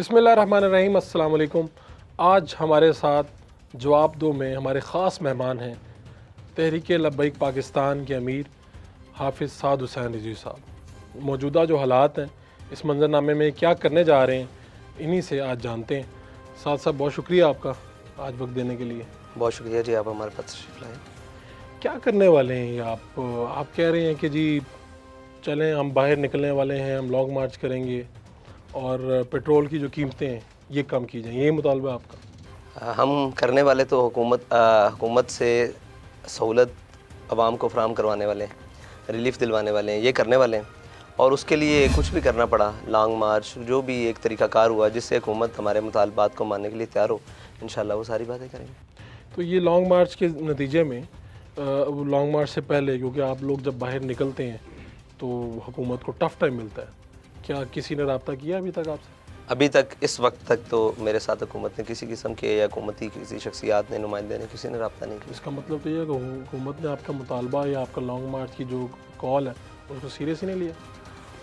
बिस्मिल्लाहिर्रहमानिर्रहीम, अस्सलाम वालेकुम। आज हमारे साथ जवाब दो में हमारे ख़ास मेहमान हैं तहरीक लब्बैक पाकिस्तान के अमीर हाफिज़ साद हुसैन रिजवी साहब। मौजूदा जो हालात हैं, इस मंजरनामे में क्या करने जा रहे हैं, इन्हीं से आज जानते हैं। साद साहब, बहुत शुक्रिया आपका आज वक्त देने के लिए। बहुत शुक्रिया जी, आप हमारे पास तशरीफ़ लाए। क्या करने वाले हैं आप कह रहे हैं कि जी चलें, हम बाहर निकलने वाले हैं, हम लॉन्ग मार्च करेंगे और पेट्रोल की जो कीमतें हैं ये कम की जाएँ, यही मुतालबा आपका? हम करने वाले तो हुकूमत से सहूलत आवाम को फराहम करवाने वाले हैं, रिलीफ़ दिलवाने वाले हैं, ये करने वाले हैं। और उसके लिए कुछ भी करना पड़ा, लॉन्ग मार्च, जो भी एक तरीक़ाकार हुआ जिससे हुकूमत हमारे मुतालबात को मानने के लिए तैयार हो, इंशाअल्लाह वो सारी बातें करेंगे। तो ये लॉन्ग मार्च के नतीजे में लॉन्ग मार्च से पहले, क्योंकि आप लोग जब बाहर निकलते हैं तो हुकूमत को टफ़ टाइम मिलता है, क्या किसी ने रब्ता किया अभी तक आपसे? अभी तक इस वक्त तक तो मेरे साथ हुकूमत ने किसी किस्म के या हुकूमती किसी शख्सियात ने, नुमाइंदे ने, किसी ने रब्ता नहीं किया। इसका मतलब तो ये है कि हुकूमत ने आपका मुतालबा या आपका लॉन्ग मार्च की जो कॉल है उसको सीरियस ही नहीं लिया?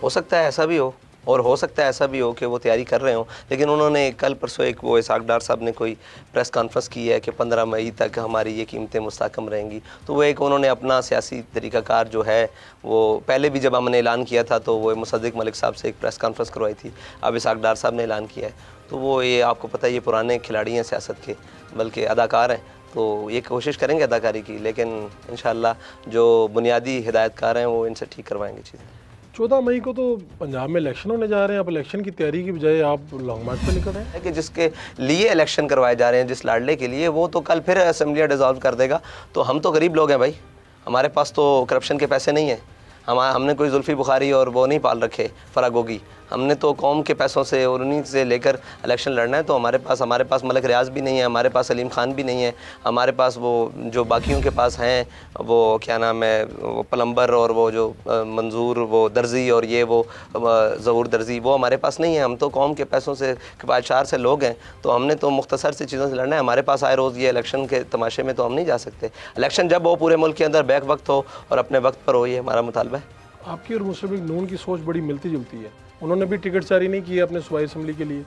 हो सकता है ऐसा भी हो, और हो सकता है ऐसा भी हो कि वो तैयारी कर रहे हो, लेकिन उन्होंने कल परसों एक वो इसाक डार साहब ने कोई प्रेस कॉन्फ्रेंस की है कि 15 मई तक हमारी ये कीमतें मुस्तहकम रहेंगी। तो वो एक उन्होंने अपना सियासी तरीक़ाकार जो है, वो पहले भी जब हमने ऐलान किया था तो वो मुसद्दिक मलिक साहब से एक प्रेस कॉन्फ्रेंस करवाई थी, अब इसाक डार साहब ने ऐलान किया है। तो वो ये आपको पता है, ये पुराने खिलाड़ी हैं सियासत के, बल्कि अदाकार हैं, तो ये कोशिश करेंगे अदाकारी की, लेकिन इंशाअल्लाह जो बुनियादी हिदायतकार हैं वो इनसे ठीक करवाएंगे चीज़ें। 14 मई को तो पंजाब में इलेक्शन होने जा रहे हैं, आप इलेक्शन की तैयारी की बजाय आप लॉन्ग मार्च पर निकल रहे हैं। कि जिसके लिए इलेक्शन करवाए जा रहे हैं, जिस लाडले के लिए, वो तो कल फिर असेंबली डिज़ोल्व कर देगा। तो हम तो गरीब लोग हैं भाई, हमारे पास तो करप्शन के पैसे नहीं हैं। हमने कोई जुल्फ़ी बुखारी और वो नहीं पाल रखे फरागोगी, हमने तो कौम के पैसों से और उन्हीं से लेकर इलेक्शन लड़ना है। तो हमारे पास मलिक रियाज भी नहीं है, हमारे पास सलीम खान भी नहीं है, हमारे पास वो जो बाकियों के पास हैं, वो क्या नाम है, वो प्लम्बर और वो जो मंजूर वो दर्जी और ये वो ज़हूर दर्जी, वो हमारे पास नहीं है। हम तो कौम के पैसों से किफ़ायतशार से लोग हैं, तो हमने तो मुख्तसर सी चीज़ों से लड़ना है। हमारे पास आए रोज़ ये इलेक्शन के तमाशे में तो हम नहीं जा सकते। इलेक्शन जब हो पूरे मुल्क के अंदर बैक वक्त हो और अपने वक्त पर हो, ये हमारा मुतालबा है। आपकी और मुस्लिम लीग नून की सोच बड़ी मिलती जुलती है। उन्होंने भी टिकट जारी नहीं किया अपने सूबाई असम्बली के लिए,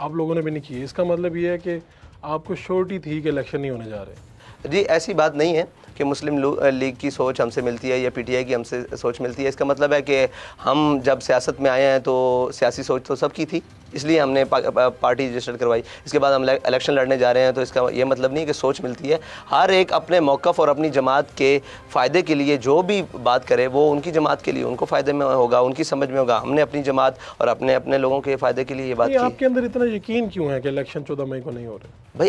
आप लोगों ने भी नहीं किए। इसका मतलब ये है कि आपको श्योरिटी थी कि इलेक्शन नहीं होने जा रहे। जी, ऐसी बात नहीं है कि मुस्लिम लीग की सोच हमसे मिलती है या पीटीआई की हमसे सोच मिलती है। इसका मतलब है कि हम जब सियासत में आए हैं तो सियासी सोच तो सबकी थी, इसलिए हमने पार्टी रजिस्टर करवाई। इसके बाद हम इलेक्शन लड़ने जा रहे हैं, तो इसका ये मतलब नहीं है कि सोच मिलती है। हर एक अपने मौक़िफ़ और अपनी जमात के फ़ायदे के लिए जो भी बात करे वो उनकी जमात के लिए, उनको फ़ायदे में होगा, उनकी समझ में होगा। हमने अपनी जमात और अपने लोगों के फ़ायदे के लिए ये बात की। आपके अंदर इतना यकीन क्यों है कि इलेक्शन 14 मई को नहीं हो रहे? भाई,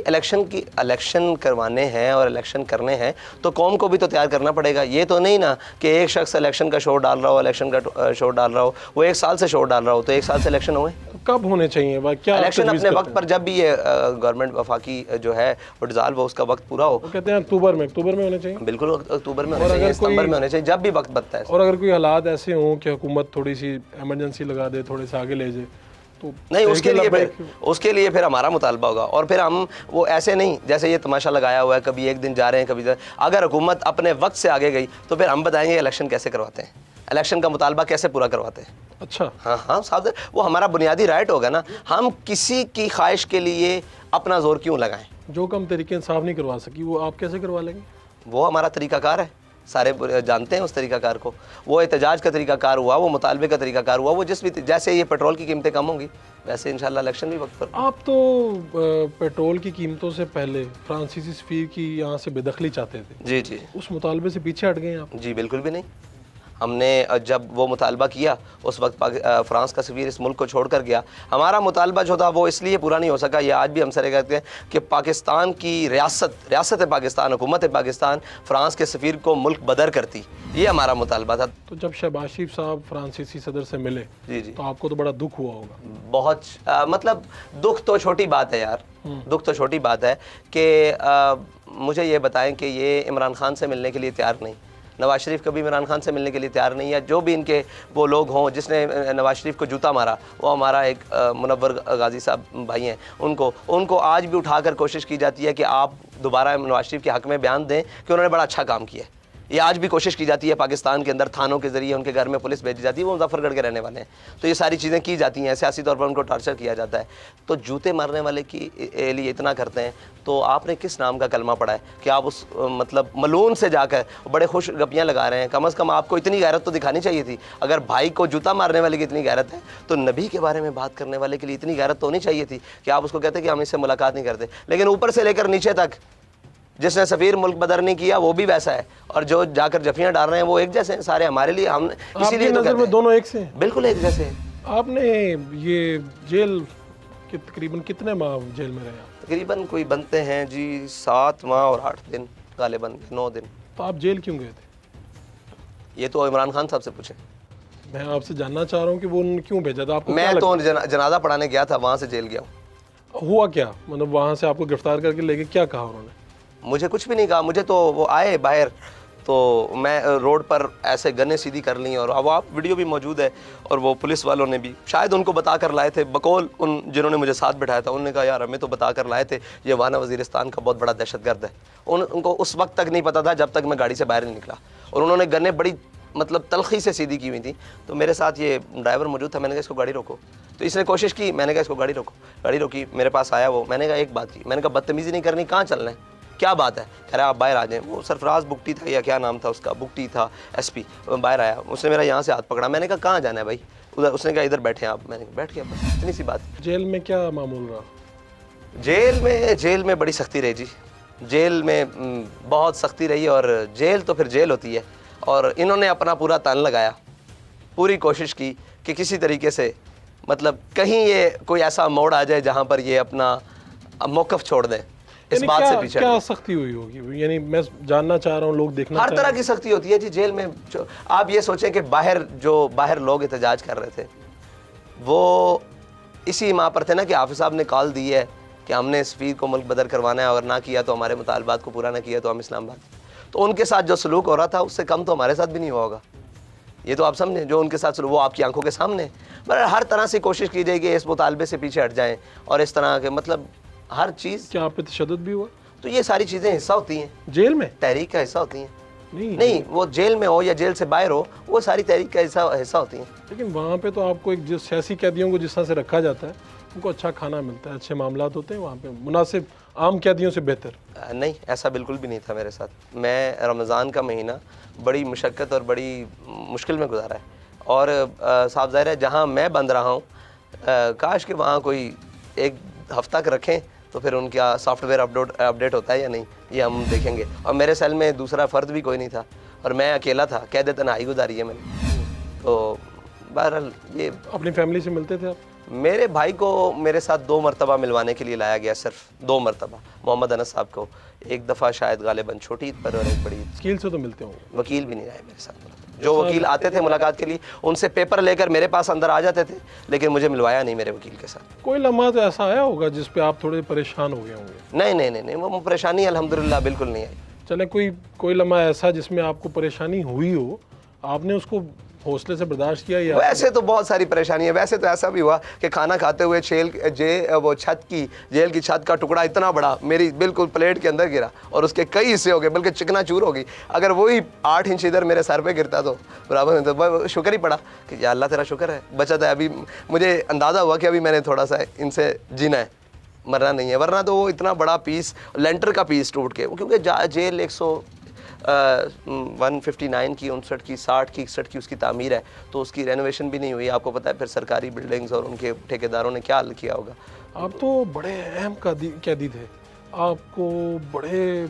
इलेक्शन करवाने हैं और इलेक्शन करने हैं तो कौम को भी तो तैयार करना पड़ेगा। ये तो नहीं ना कि एक शख्स इलेक्शन का शोर डाल रहा हो, इलेक्शन का शोर डाल रहा हो, वो 1 साल से शोर डाल रहा हो, तो 1 साल से इलेक्शन हुए। तो कब होने चाहिए? क्या इलेक्शन अपने वक्त पर, जब भी ये गवर्नमेंट वफाकी जो है वो डिज़ाल्व हो, उसका वक्त पूरा हो। वो कहते हैं अक्टूबर में होने चाहिए। बिल्कुल अक्टूबर में होने चाहिए, सितंबर में होने चाहिए, जब भी वक्त बनता है। और अगर कोई हालात ऐसे हों कि हुकूमत थोड़ी सी एमरजेंसी लगा दे, थोड़े से आगे ले जाए, तो नहीं, उसके लिए फिर हमारा मुतालबा होगा। और फिर हम वो ऐसे नहीं जैसे ये तमाशा लगाया हुआ है, कभी एक दिन जा रहे हैं, कभी अगर हुकूमत अपने वक्त से आगे गई तो फिर हम बताएंगे इलेक्शन कैसे करवाते हैं, इलेक्शन का मुतालबा कैसे पूरा करवाते हैं। अच्छा, हाँ साहब, वो हमारा बुनियादी राइट होगा ना। हम किसी की ख्वाहिश के लिए अपना जोर क्यों लगाएं? जो कम तरीके इंसाफ नहीं करवा सकी वो आप कैसे करवा लेंगे? वो हमारा तरीकाकार है, सारे जानते हैं उस तरीकाकार को। वो एहतजाज का तरीकाकार हुआ, वो मुतालबे का तरीकाकार हुआ, वो जैसे ये पेट्रोल की कीमतें कम होंगी वैसे इंशाल्लाह इलेक्शन भी वक्त पर। आप तो पेट्रोल की कीमतों से पहले फ्रांसीसी सफीर की यहाँ से बेदखली चाहते थे। जी, उस मुतालबे से पीछे हट गए आप? जी, बिल्कुल भी नहीं। हमने जब वो मुतालबा किया उस वक्त फ्रांस का सफ़ीर इस मुल्क को छोड़ कर गया। हमारा मुतालबा जो था वो इसलिए पूरा नहीं हो सका, ये आज भी हम सर कहते हैं कि पाकिस्तान की रियासत पाकिस्तान, हुकूमत पाकिस्तान फ्रांस के सफ़ीर को मुल्क बदर करती, ये हमारा मुतालबा था। तो जब शहबाज शरीफ साहब फ्रांसीसी सदर से मिले, जी, तो आपको तो बड़ा दुख हुआ होगा? बहुत मतलब दुख तो छोटी बात है यार, दुख तो छोटी बात है कि मुझे ये बताएं कि ये इमरान खान से मिलने के लिए तैयार नहीं, नवाज़ शरीफ कभी इमरान खान से मिलने के लिए तैयार नहीं है। जो भी इनके वो लोग हों जिसने नवाज़ शरीफ को जूता मारा, वो हमारा एक मुनव्वर गाजी साहब भाई हैं, उनको आज भी उठाकर कोशिश की जाती है कि आप दोबारा नवाज़ शरीफ के हक़ में बयान दें कि उन्होंने बड़ा अच्छा काम किया है। ये आज भी कोशिश की जाती है पाकिस्तान के अंदर, थानों के ज़रिए उनके घर में पुलिस भेजी जाती है, वो मुजफ्फरगढ़ के रहने वाले हैं, तो ये सारी चीज़ें की जाती हैं, सियासी तौर पर उनको टॉर्चर किया जाता है। तो जूते मारने वाले की लिए इतना करते हैं, तो आपने किस नाम का कलमा पढ़ा है कि आप उस मतलब मलून से जाकर बड़े खुश गपियाँ लगा रहे हैं? कम अज़ कम आपको इतनी गैरत तो दिखानी चाहिए थी। अगर भाई को जूता मारने वाले की इतनी गैरत है, तो नबी के बारे में बात करने वाले के लिए इतनी गैरत तो होनी चाहिए थी कि आप उसको कहते कि हम इससे मुलाकात नहीं करते। लेकिन ऊपर से लेकर नीचे तक जिसने सफ़ीर मुल्क बदर नहीं किया वो भी वैसा है, और जो जाकर जफियाँ डाल रहे हैं वो एक जैसे हैं सारे हमारे लिए। हम इसीलिए तो नज़र में दोनों एक से हैं? बिल्कुल एक जैसे हैं। आपने ये जेल के तकरीबन कितने माह जेल में रहे? तकरीबन कोई बनते हैं जी 7 माह और 8 दिन, गालिबन 9 दिन। तो आप जेल क्यों गए थे? ये तो इमरान खान साहब से पूछें। मैं आपसे जानना चाह रहा हूँ कि वो उन्होंने क्यों भेजा था आपको? मैं तो जनाजा पढ़ाने गया था, वहाँ से जेल गया हूँ। हुआ क्या, मतलब वहाँ से आपको गिरफ्तार करके लेके क्या कहा उन्होंने? मुझे कुछ भी नहीं कहा, मुझे तो वो आए बाहर, तो मैं रोड पर ऐसे गन्ने सीधी कर ली, और अब आप वीडियो भी मौजूद है, और वो पुलिस वालों ने भी शायद उनको बता कर लाए थे, बकौल उन जिन्होंने मुझे साथ बिठाया था, उन्होंने कहा यार हमें तो बता कर लाए थे ये वाना वज़ीरिस्तान का बहुत बड़ा दहशतगर्द है। उनको उस वक्त तक नहीं पता था जब तक मैं गाड़ी से बाहर नहीं निकला, और उन्होंने गन्ने बड़ी मतलब तलखी से सीधी की हुई थी। तो मेरे साथ ये ड्राइवर मौजूद था, मैंने कहा इसको गाड़ी रोको, तो इसने कोशिश की, मैंने कहा इसको गाड़ी रोको, गाड़ी रोकी, मेरे पास आया वो, मैंने कहा एक बात की, मैंने कहा बदतमीज़ी नहीं करनी, कहाँ चलना है, क्या बात है? कह रहा आप बाहर आ जाएं। वो सरफराज बुगटी था या क्या नाम था उसका, बुगटी था, एसपी, बाहर आया, उसने मेरा यहाँ से हाथ पकड़ा, मैंने कहा कहाँ जाना है भाई? उधर। उसने कहा इधर बैठे आप, मैंने बैठ गया, बस इतनी सी बात। जेल में क्या मामूल रहा? जेल में बड़ी सख्ती रही जी, जेल में बहुत सख्ती रही, और जेल तो फिर जेल होती है, और इन्होंने अपना पूरा तन लगाया, पूरी कोशिश की कि किसी तरीके से मतलब कहीं ये कोई ऐसा मोड़ आ जाए जहाँ पर ये अपना मौक़िफ़ छोड़ दें, इस बात से पीछे। क्या सख्ती हुई होगी, यानी मैं जानना चाह रहा हूँ, लोग देखना हर तरह की सख्ती होती है जी जेल में। आप ये सोचें कि बाहर लोग एहतजाज कर रहे थे, वो इसी माह पर थे ना कि हाफिज़ साहब ने कॉल दी है कि हमने सफ़ीर को मुल्क बदर करवाना है, और ना किया तो हमारे मुतालबात को पूरा ना किया तो हम इस्लामाबाद। तो उनके साथ जो सलूक हो रहा था उससे कम तो हमारे साथ भी नहीं हुआ होगा, ये तो आप समझें, जो उनके साथ सलूक वो आपकी आंखों के सामने। पर हर तरह से कोशिश की जाएगी इस मुतालबे से पीछे हट जाएँ, और इस तरह के मतलब हर चीज़। क्या आप पे तशद्दुद भी हुआ? तो ये सारी चीज़ें हिस्सा होती हैं जेल में, तहरीक का हिस्सा होती हैं। नहीं वो जेल में हो या जेल से बाहर हो, वो सारी तहरीक का हिस्सा होती हैं। लेकिन वहाँ पे तो आपको एक जो सियासी कैदियों को जिस तरह से रखा जाता है, उनको अच्छा खाना मिलता है, अच्छे मामलात होते हैं वहाँ पे, मुनासिब आम कैदियों से बेहतर। नहीं, ऐसा बिल्कुल भी नहीं था मेरे साथ। मैं रमज़ान का महीना बड़ी मुशक्क़त और बड़ी मुश्किल में गुजारा है, और साफ ज़ाहिर है जहाँ मैं बंद रहा हूँ, काश कि वहाँ कोई एक हफ्ता तक रखें, तो फिर उनका सॉफ्टवेयर अपडेट होता है या नहीं ये हम देखेंगे। और मेरे सेल में दूसरा फ़र्द भी कोई नहीं था, और मैं अकेला था, कैद तन्हाई गुजारी है मैंने। तो बहरहाल ये। अपनी फैमिली से मिलते थे आप? मेरे भाई को मेरे साथ 2 मरतबा मिलवाने के लिए लाया गया, सिर्फ 2 मरतबा। मोहम्मद अनस साहब को एक दफ़ा शायद गालिबन छोटी ईद पर, और एक बड़ी। वकील से तो मिलते होंगे? वकील भी नहीं आए मेरे साथ। जो वकील आते थे मुलाकात के लिए, उनसे पेपर लेकर मेरे पास अंदर आ जाते थे, लेकिन मुझे मिलवाया नहीं मेरे वकील के साथ। कोई लम्हा तो ऐसा आया होगा जिस पे आप थोड़े परेशान हो गए होंगे? नहीं, वो परेशानी अल्हम्दुलिल्लाह बिल्कुल नहीं आई। चले, कोई लम्हा ऐसा जिसमें आपको परेशानी हुई हो, आपने उसको हौसले से बर्दाश्त किया? या वैसे तो बहुत सारी परेशानी है। वैसे तो ऐसा भी हुआ कि खाना खाते हुए जेल की छत का टुकड़ा इतना बड़ा मेरी बिल्कुल प्लेट के अंदर गिरा, और उसके कई हिस्से हो गए, बल्कि चिकनाचूर हो गई। अगर वही 8 इंच इधर मेरे सर पे गिरता तो बराबर में, तो शुक्र ही पड़ा कि या अल्लाह तेरा शुक्र है बचा था। अभी मुझे अंदाज़ा हुआ कि अभी मैंने थोड़ा सा इनसे जीना है, मरना नहीं है, वरना तो वो इतना बड़ा पीस, लेंटर का पीस टूट के, क्योंकि जेल 159 की, 59 की, 60 की, 61 की उसकी तामीर है, तो उसकी रेनोवेशन भी नहीं हुई। आपको पता है फिर सरकारी बिल्डिंग्स और उनके ठेकेदारों ने क्या हल किया होगा। आप तो बड़े अहम कैदी थे, आपको बड़े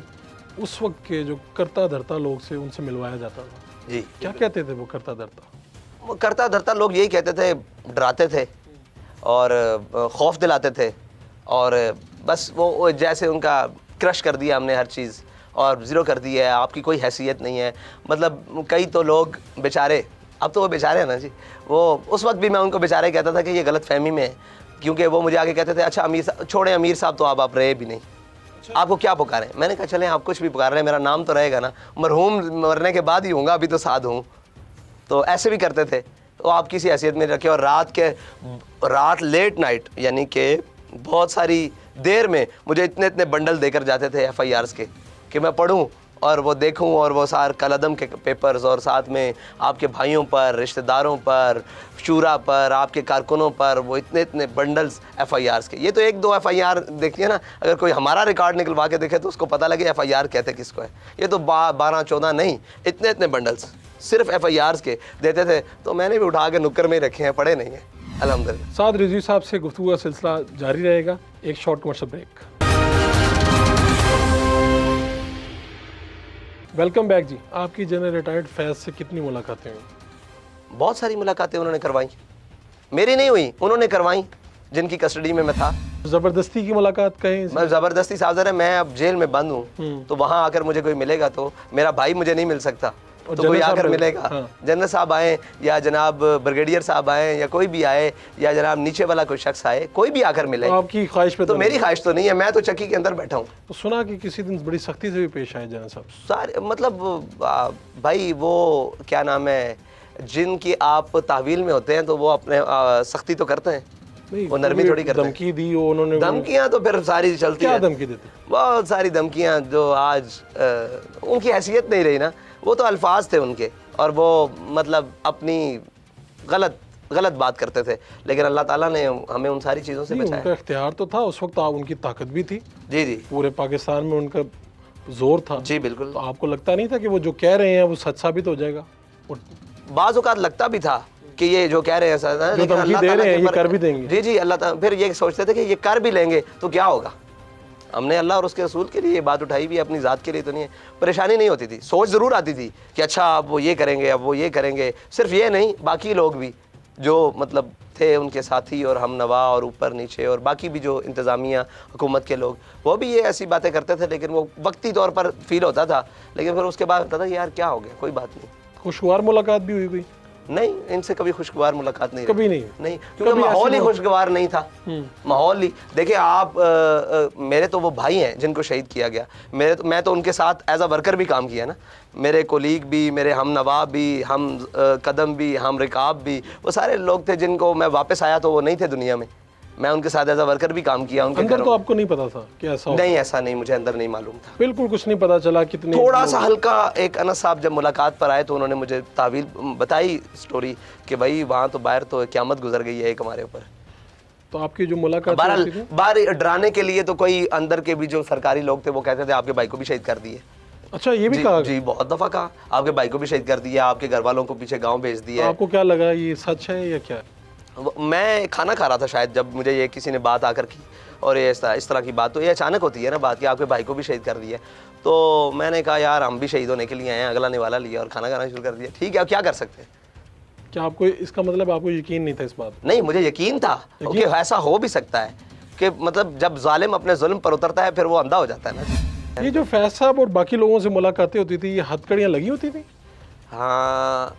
उस वक्त के जो करता धरता लोग से उनसे मिलवाया जाता था जी। क्या कहते थे वो करता धरता? वो करता धरता लोग यही कहते थे, डराते थे और खौफ दिलाते थे, और बस वो जैसे उनका क्रश कर दिया हमने हर चीज़, और ज़ीरो कर दी है, आपकी कोई हैसियत नहीं है। मतलब कई तो लोग बेचारे, अब तो वो बेचारे हैं ना जी, वो उस वक्त भी मैं उनको बेचारे कहता था कि ये गलत फहमी में है, क्योंकि वो मुझे आगे कहते थे अच्छा अमीर साहब छोड़ें, अमीर साहब तो आप रहे भी नहीं, आपको क्या पुकारें। मैंने कहा चलें आप कुछ भी पुकार रहे हैं, मेरा नाम तो रहेगा ना, मरहूम मरने के बाद ही होऊंगा, अभी तो साथ हूँ। तो ऐसे भी करते थे, तो आप किसी हैसियत में रखे। और रात लेट नाइट, यानी कि बहुत सारी देर में मुझे इतने बंडल देकर जाते थे FIRs के कि मैं पढ़ूं और वो देखूं और वो सार कलदम के पेपर्स और साथ में आपके भाइयों पर, रिश्तेदारों पर, शूरा पर, आपके कारकुनों पर वो इतने इतने बंडल्स FIRs के। ये तो 1-2 FIR देखिए ना, अगर कोई हमारा रिकॉर्ड निकलवा के देखे तो उसको पता लगे FIR कहते किसको है। ये तो 12-14 नहीं, इतने इतने बंडल्स सिर्फ FIRs के देते थे। तो मैंने भी उठा के नुक्कर में ही रखे हैं, पढ़े नहीं हैं अल्हम्दुलिल्लाह। साद रिजवी साहब से गुफ्तगू का सिलसिला जारी रहेगा, एक short commercial break. Welcome back जी। आपकी जनरल रिटायर्ड फैज से कितनी मुलाकातें हुई? बहुत सारी मुलाकातें उन्होंने करवाई, मेरी नहीं हुई, उन्होंने करवाई जिनकी कस्टडी में मैं था। ज़बरदस्ती की मुलाकात कहें? मैं ज़बरदस्ती साहब ज़रा, मैं अब जेल में बंद हूँ तो वहाँ आकर मुझे कोई मिलेगा तो मेरा भाई मुझे नहीं मिल सकता, तो कोई आकर मिलेगा। हाँ। जनरल साहब आए या जनाब ब्रिगेडियर साहब आए या कोई भी आए या जनाब नीचे वाला कोई शख्स आए, कोई भी आकर मिले। तो आपकी ख्वाहिश पे तो मेरी ख्वाहिश तो नहीं है, मैं तो चक्की के अंदर बैठा हूँ। तो सुना कि किसी दिन बड़ी सख्ती से भी पेश आए जनरल साहब। सारे मतलब भाई वो क्या नाम है, जिनकी आप तहवील में होते हैं तो वो अपने सख्ती तो करते हैं, वो नरमी थोड़ी करते हैं। धमकी दी उन्होंने? धमकियां तो फिर सारी चलती है। क्या धमकी देते? बहुत सारी धमकियां जो आज उनकी हैसियत नहीं रही ना, वो तो अल्फाज थे उनके और वो मतलब अपनी गलत बात करते थे, लेकिन अल्लाह ताला ने हमें उन सारी चीज़ों से बचाया। उनका इख्तियार तो था उस वक्त, उनकी ताकत भी थी। जी जी, पूरे पाकिस्तान में उनका जोर था। जी बिल्कुल। तो आपको लगता नहीं था कि वो जो कह रहे हैं वो सच साबित हो जाएगा? बाज़ औक़ात लगता भी था कि ये जो कह रहे हैं सच है, लेकिन अल्लाह ताला ये कर भी देंगे। जी जी, अल्लाह ताला फिर ये सोचते थे कि ये कर भी लेंगे तो क्या होगा। हमने अल्लाह और उसके रसूल के लिए ये बात उठाई भी, अपनी ज़ात के लिए तो नहीं है। परेशानी नहीं होती थी, सोच ज़रूर आती थी कि अच्छा अब वो ये करेंगे, अब वो ये करेंगे। सिर्फ ये नहीं, बाकी लोग भी जो मतलब थे उनके साथी और हम नवा और ऊपर नीचे और बाकी भी जो इंतज़ामिया हुकूमत के लोग, वो भी ये ऐसी बातें करते थे, लेकिन वो वक्ती तौर पर फील होता था। लेकिन फिर उसके बाद होता था यार क्या हो गया, कोई बात नहीं। खुशगवार मुलाकात भी हुई कोई? नहीं, इनसे कभी खुशगवार मुलाकात नहीं, कभी नहीं, क्योंकि माहौल ही खुशगवार नहीं था। माहौल ही देखिए आप, मेरे तो वो भाई हैं जिनको शहीद किया गया, मैं तो उनके साथ एज अ वर्कर भी काम किया ना। मेरे कोलीग भी, मेरे हम नवाब भी, हम कदम भी, हम रिकाब भी, वो सारे लोग थे जिनको मैं वापस आया तो वो नहीं थे दुनिया में। मैं उनके साथ एज अ वर्कर भी काम किया उनके अंदर। तो आपको नहीं पता था कि ऐसा होगा? नहीं, ऐसा नहीं, मुझे अंदर नहीं मालूम था, बिल्कुल कुछ नहीं पता चला। कितने थोड़ा सा हल्का एक अनस साहब जब मुलाकात पर आए तो उन्होंने मुझे तावील बताई स्टोरी कि भाई वहाँ तो बाहर तो क़यामत गुजर गई है एक हमारे ऊपर। तो आपकी जो मुलाकात बाहर डराने के लिए तो कोई अंदर के भी जो सरकारी लोग थे वो कहते थे आपके भाई को भी शहीद कर दिए। अच्छा, ये भी कहा? जी, बहुत दफ़ा कहा आपके भाई को भी शहीद कर दिया, आपके घर वालों को पीछे गाँव भेज दिया। आपको क्या लगा, ये सच है या क्या? मैं खाना खा रहा था शायद, जब मुझे ये किसी ने बात आकर की और ये इस तरह की बात, तो ये अचानक होती है ना बात कि आपके भाई को भी शहीद कर दिया। तो मैंने कहा यार हम भी शहीद होने के लिए आए हैं, अगला निवाला लिया और खाना खाना शुरू कर दिया। ठीक है, अब क्या कर सकते हैं। क्या आपको इसका मतलब आपको यकीन नहीं था इस बात? नहीं, मुझे यकीन था कि ऐसा हो भी सकता है कि मतलब जब जालिम अपने जुल्म पर उतरता है फिर वो अंधा हो जाता है ना। ये जो फैज साहब और बाकी लोगों से मुलाकातें होती थी, ये हथकड़ियाँ लगी होती थी? हाँ,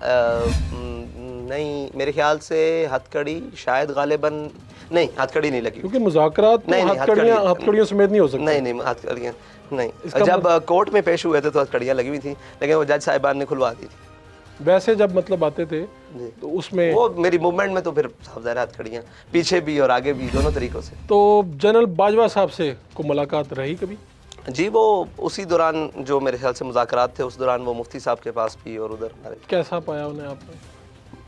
नहीं, मेरे ख्याल से हथकड़ी शायद गालिबन नहीं, हथकड़ी नहीं लगी, क्योंकि मुज़ाकरात नहीं, हथकड़ियों समेत नहीं हो सकती। नहीं, हथकड़ियाँ नहीं। जब कोर्ट में पेश हुए थे तो हथकड़ियाँ लगी हुई थी, लेकिन वो जज साहिबान ने खुलवा दी थी। वैसे जब मतलब आते थे तो उसमें वो मेरी मूवमेंट में तो फिर साफ ज़ाहिर हथकड़ियाँ पीछे भी और आगे भी दोनों तरीक़ों से। तो जनरल बाजवा साहब से को मुलाकात रही कभी? जी, वो उसी दौरान जो मेरे ख्याल से मुज़ाकरात थे उस दौरान वो मुफ्ती साहब के पास भी और उधर हमारे। कैसा पाया उन्हें आपने?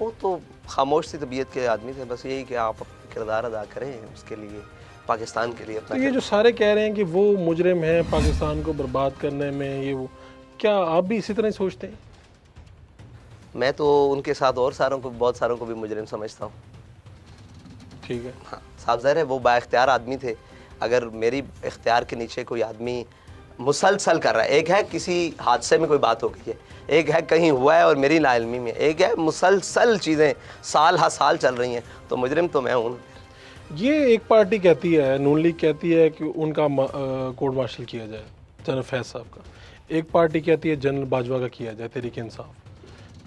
वो तो खामोश सी तबीयत के आदमी थे, बस यही कि आप अपना किरदार अदा करें उसके लिए, पाकिस्तान के लिए अपना। तो ये जो सारे कह रहे हैं कि वो मुजरिम हैं पाकिस्तान को बर्बाद करने में, ये वो, क्या आप भी इसी तरह ही सोचते हैं? मैं तो उनके साथ और बहुत सारों को भी मुजरिम समझता हूँ। ठीक है, हाँ, साफ ज़ाहिर है वो बाइख्तियार आदमी थे। अगर मेरी इख्तियार के नीचे कोई आदमी मुसलसल कर रहा है, एक है किसी हादसे में कोई बात हो गई है, एक है कहीं हुआ है और मेरी नाइल्मी में, एक है मुसलसल चीज़ें साल हा साल चल रही हैं, तो मुजरिम तो मैं हूँ। ये एक पार्टी कहती है, नून लीग कहती है कि उनका कोर्ट मार्शल किया जाए जनरल फैज साहब का, एक पार्टी कहती है जनरल बाजवा का किया जाए, तहरीक इंसाफ।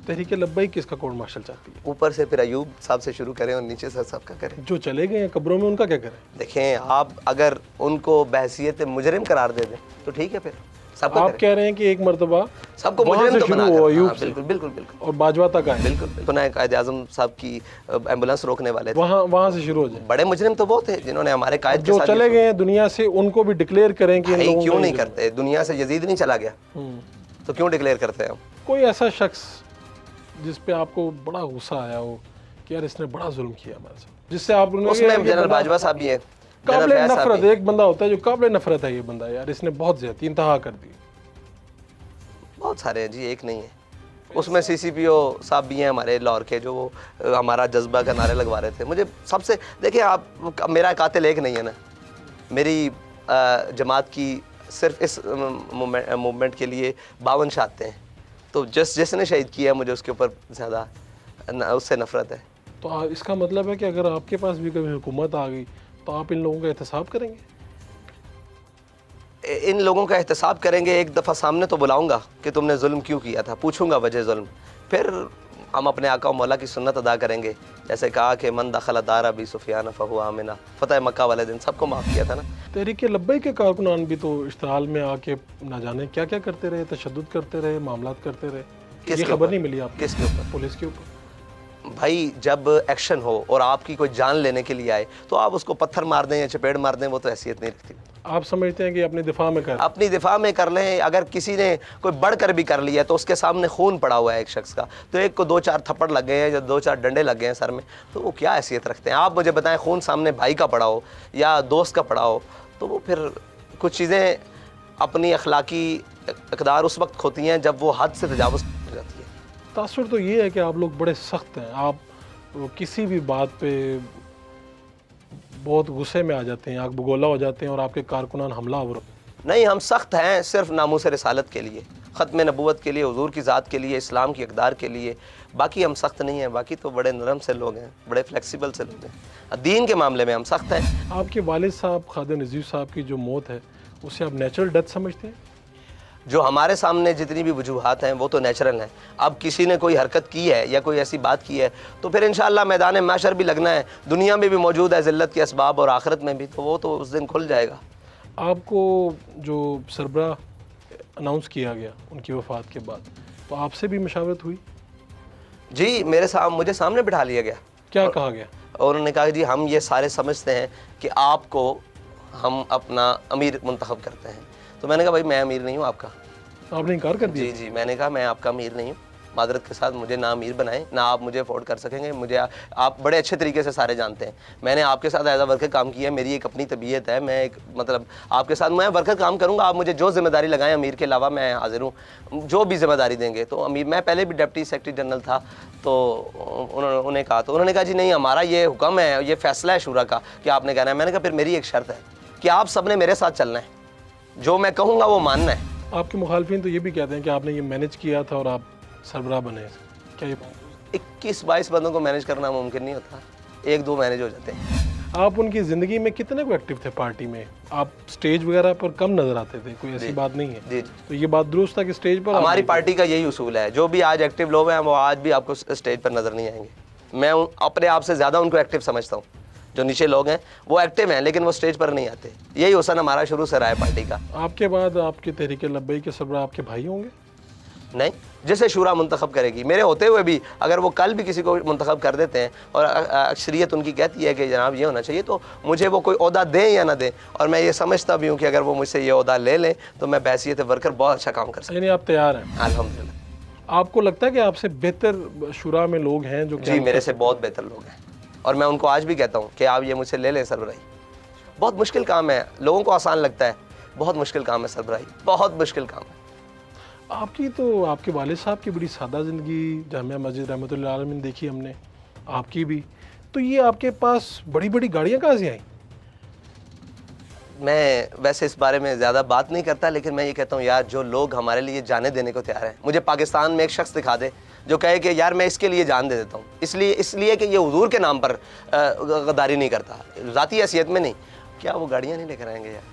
तहरीक लब्बैक किसका कोर्ट मार्शल चाहती है? ऊपर से फिर अयूब साहब से शुरू करें और नीचे से सबका करें। जो चले गए हैं कब्रों में उनका क्या करें? देखें, आप अगर उनको बहसियत मुजरिम करार दे दें तो ठीक है, फिर सबका आप कह रहे हैं कि एक मरतबा सबको मुजरिम तो बना कर, अयूब बिल्कुल बिल्कुल बिल्कुल, और बाजवा तक आए, बिल्कुल। तो कायद आज़म साहब की एम्बुलेंस रोकने वाले थे, वहाँ से शुरू हो जाए। बड़े मुजरिम तो वो थे जिन्होंने हमारे कायद जो चले गए हैं दुनिया से, उनको भी डिक्लेयर करें कि क्यों नहीं करते? दुनिया से यजीद नहीं चला गया, तो क्यों डिक्लेयर करते हैं हम? कोई ऐसा शख्स जिस पे आपको बड़ा गुस्सा आया हो कि यार इसने बड़ा जुल्म किया हमारे साथ, जिससे आप उसमें जनरल बाजवा साहब भी हैं, काबिल नफरत, एक बंदा होता है जो काबिल नफरत है, ये बंदा यार इसने बहुत ज्यादा इंतहा कर दी। बहुत सारे हैं जी, एक नहीं है। उसमें सीसीपीओ साहब भी हैं हमारे लाहौर के, जो वो हमारा जज्बा का नारे लगवा रहे थे। मुझे सबसे देखिए, आप मेरा कातिल एक नहीं है ना, मेरी जमात की सिर्फ इस मूवमेंट के लिए 52 शहादतें हैं, तो जिसने शहीद किया मुझे उसके ऊपर ज़्यादा उससे नफरत है। तो इसका मतलब है कि अगर आपके पास भी कभी हुकूमत आ गई तो आप इन लोगों का एहतसाब करेंगे? इन लोगों का एहतसाब करेंगे, एक दफ़ा सामने तो बुलाऊंगा कि तुमने जुल्म क्यों किया था, पूछूंगा वजह जुल्म, फिर हम अपने आका और मौला की सुन्नत अदा करेंगे। जैसे कहा कि मन दखल दार अबी सुफियान फहु आमिना, फतह मक्का वाले दिन सबको माफ़ किया था ना। तहरीक लब्बैक के कारकुनान भी तो इश्तिहाल में आके ना जाने क्या क्या करते रहे, तशद्दुद करते रहे, मामलात करते रहे। ये खबर नहीं मिली आपको? किसके ऊपर? पुलिस के ऊपर। भाई जब एक्शन हो और आपकी कोई जान लेने के लिए आए तो आप उसको पत्थर मार दें या चपेट मार दें, वो तो हैसियत नहीं रखती। आप समझते हैं कि अपनी दिफा में कर अपनी दिफा में कर लें। अगर किसी ने कोई बढ़कर भी कर लिया तो उसके सामने खून पड़ा हुआ है एक शख्स का, तो एक को 2-4 थप्पड़ लग गए हैं या 2-4 डंडे लग गए हैं सर में, तो वो क्या हैसियत रखते हैं? आप मुझे बताएं, खून सामने भाई का पड़ा हो या दोस्त का पड़ा हो, तो वो फिर कुछ चीज़ें अपनी अखलाकी इक़दार उस वक्त होती हैं जब वो हद से तजावुज़ हो जाती है। तासुर तो ये है कि आप लोग बड़े सख्त हैं, आप किसी भी बात पे बहुत गुस्से में आ जाते हैं, आग बगोला हो जाते हैं और आपके कारकुनान हमलावर। नहीं, हम सख्त हैं सिर्फ नामूस रिसालत के लिए, ख़त्म नबूवत के लिए, हुजूर की ज़ात के लिए, इस्लाम की इक़दार के लिए। बाकी हम सख्त नहीं हैं, बाकी तो बड़े नरम से लोग हैं, बड़े फ्लेक्सिबल से लोग हैं। दीन के मामले में हम सख्त हैं। आपके वालिद साहब खादिम नज़ीर साहब की जो मौत है उसे आप नेचुरल डेथ समझते हैं? जो हमारे सामने जितनी भी वजूहात हैं वो तो नेचुरल हैं। अब किसी ने कोई हरकत की है या कोई ऐसी बात की है तो फिर इंशाअल्लाह मैदान महशर भी लगना है, दुनिया में भी मौजूद है ज़िल्लत के असबाब और आखिरत में भी, तो वो तो उस दिन खुल जाएगा। आपको जो सरबराह अनाउंस किया गया उनकी वफ़ात के बाद, तो आपसे भी मशावरत हुई? जी, मुझे सामने बिठा लिया गया। क्या कहा गया? और उन्होंने कहा जी हम ये सारे समझते हैं कि आपको हम अपना अमीर मुंतखब करते हैं। तो मैंने कहा भाई मैं अमीर नहीं हूँ आपका। आपने इनकार कर दिया? जी, मैंने कहा मैं आपका अमीर नहीं हूँ, मादरत के साथ मुझे ना अमीर बनाएं, ना आप मुझे अफोर्ड कर सकेंगे। मुझे आप बड़े अच्छे तरीके से सारे जानते हैं, मैंने आपके साथ एज अ वर्कर काम किया है, मेरी एक अपनी तबीयत है, मैं एक मतलब आपके साथ मैं वर्कर काम करूँगा, आप मुझे जो जिम्मेदारी लगाएं अमीर के अलावा मैं हाजिर हूँ, जो भी जिम्मेदारी देंगे। तो अमीर, मैं पहले भी डिप्टी सेक्रेटरी जनरल था, तो उन्होंने कहा, तो उन्होंने कहा जी नहीं, हमारा ये हुक्म है, ये फैसला है शूरा का कि आपने कहना है। मैंने कहा फिर मेरी एक शर्त है कि आप सब ने मेरे साथ चलना है, जो मैं कहूँगा वो मानना है। आपके मुखालफिन तो ये भी कहते हैं कि आपने ये मैनेज किया था और आप सरबराह बने, क्या ये 21-22 बंदों को मैनेज करना मुमकिन नहीं होता, 1-2 मैनेज हो जाते हैं। आप उनकी ज़िंदगी में कितने को एक्टिव थे पार्टी में? आप स्टेज वगैरह पर कम नज़र आते थे, कोई ऐसी बात नहीं है? जी। तो ये बात दुरुस्त था कि स्टेज पर हमारी पार्टी का यही उसूल है, जो भी आज एक्टिव लोग हैं वो आज भी आपको स्टेज पर नज़र नहीं आएंगे। मैं अपने आप से ज़्यादा उनको एक्टिव समझता हूँ। जो नीचे लोग हैं वो एक्टिव हैं लेकिन वो स्टेज पर नहीं आते। यही हुसन हमारा शुरू से रहा है पार्टी का। आपके बाद आपके तहरीक लब्बैक के सरबराह आपके भाई होंगे? नहीं, जिसे शूरा मुंतखब करेगी, मेरे होते हुए भी अगर वो कल भी किसी को मुंतखब कर देते हैं और अक्सरियत उनकी कहती है कि जनाब ये होना चाहिए, तो मुझे वो कोई ओहदा दें या ना दें, और मैं ये समझता भी हूँ कि अगर वो मुझसे ये ओहदा ले लें तो मैं बहैसियत वर्कर बहुत अच्छा काम कर सकता यानी आप तैयार हैं? हूँ अल्हम्दुलिल्लाह। आपको लगता है कि आपसे बेहतर शुरा में लोग हैं जो? जी, मेरे से बहुत बेहतर लोग हैं और मैं उनको आज भी कहता हूँ कि आप ये मुझसे ले लें सरबराही। बहुत मुश्किल काम है, लोगों को आसान लगता है, बहुत मुश्किल काम है सरबराही, बहुत मुश्किल काम है। आपकी तो आपके वालिद साहब की बड़ी सादा ज़िंदगी, जामिया मस्जिद रहमतुल्लाह आलमीन देखी हमने, आपकी भी, तो ये आपके पास बड़ी बड़ी गाड़ियाँ कहाँ से आई? मैं वैसे इस बारे में ज़्यादा बात नहीं करता, लेकिन मैं ये कहता हूँ यार, जो लोग हमारे लिए जाने देने को तैयार हैं, मुझे पाकिस्तान में एक शख्स दिखा दे जो कहे कि यार मैं इसके लिए जान दे देता हूँ, इसलिए कि ये हुजूर के नाम पर गद्दारी नहीं करता, ज़ाती हैसियत में नहीं। क्या वो गाड़ियाँ नहीं लेकर आएंगे यार?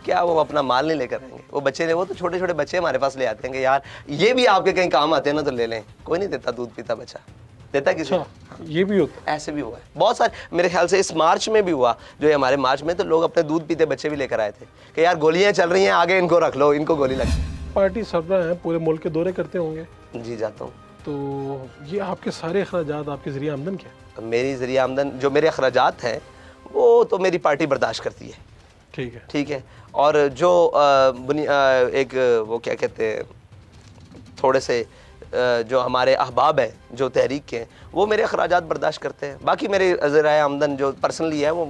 क्या वो अपना माल नहीं लेकर आएंगे? वो बच्चे ने, वो तो छोटे छोटे बच्चे हमारे पास ले आते हैं कि यार ये भी आपके कहीं काम आते हैं ना, तो ले लें। कोई नहीं देता दूध पीता बच्चा, देता किसी? ये भी होता? ऐसे भी हुआ है बहुत सारे, मेरे ख्याल से इस मार्च में भी हुआ, जो हमारे मार्च में, तो लोग अपने दूध पीते बच्चे भी लेकर आए थे कि यार गोलियां चल रही हैं आगे, इनको रख लो, इनको गोली लग गई। पार्टी सरबराह हैं, पूरे मुल्क के दौरे करते होंगे? जी, जाता हूँ। तो ये आपके सारे अखराजात, आपके ज़रिए आमदन क्या? मेरी ज़रिए आमदन, जो मेरे अखराजात हैं वो तो मेरी पार्टी बर्दाश्त करती है। ठीक है, ठीक है। और जो एक वो क्या कहते हैं, थोड़े से जो हमारे अहबाब हैं जो तहरीक के हैं वो मेरे अखराजात बर्दाश्त करते हैं। बाकी मेरे ज़राए आमदन जो पर्सनली है वो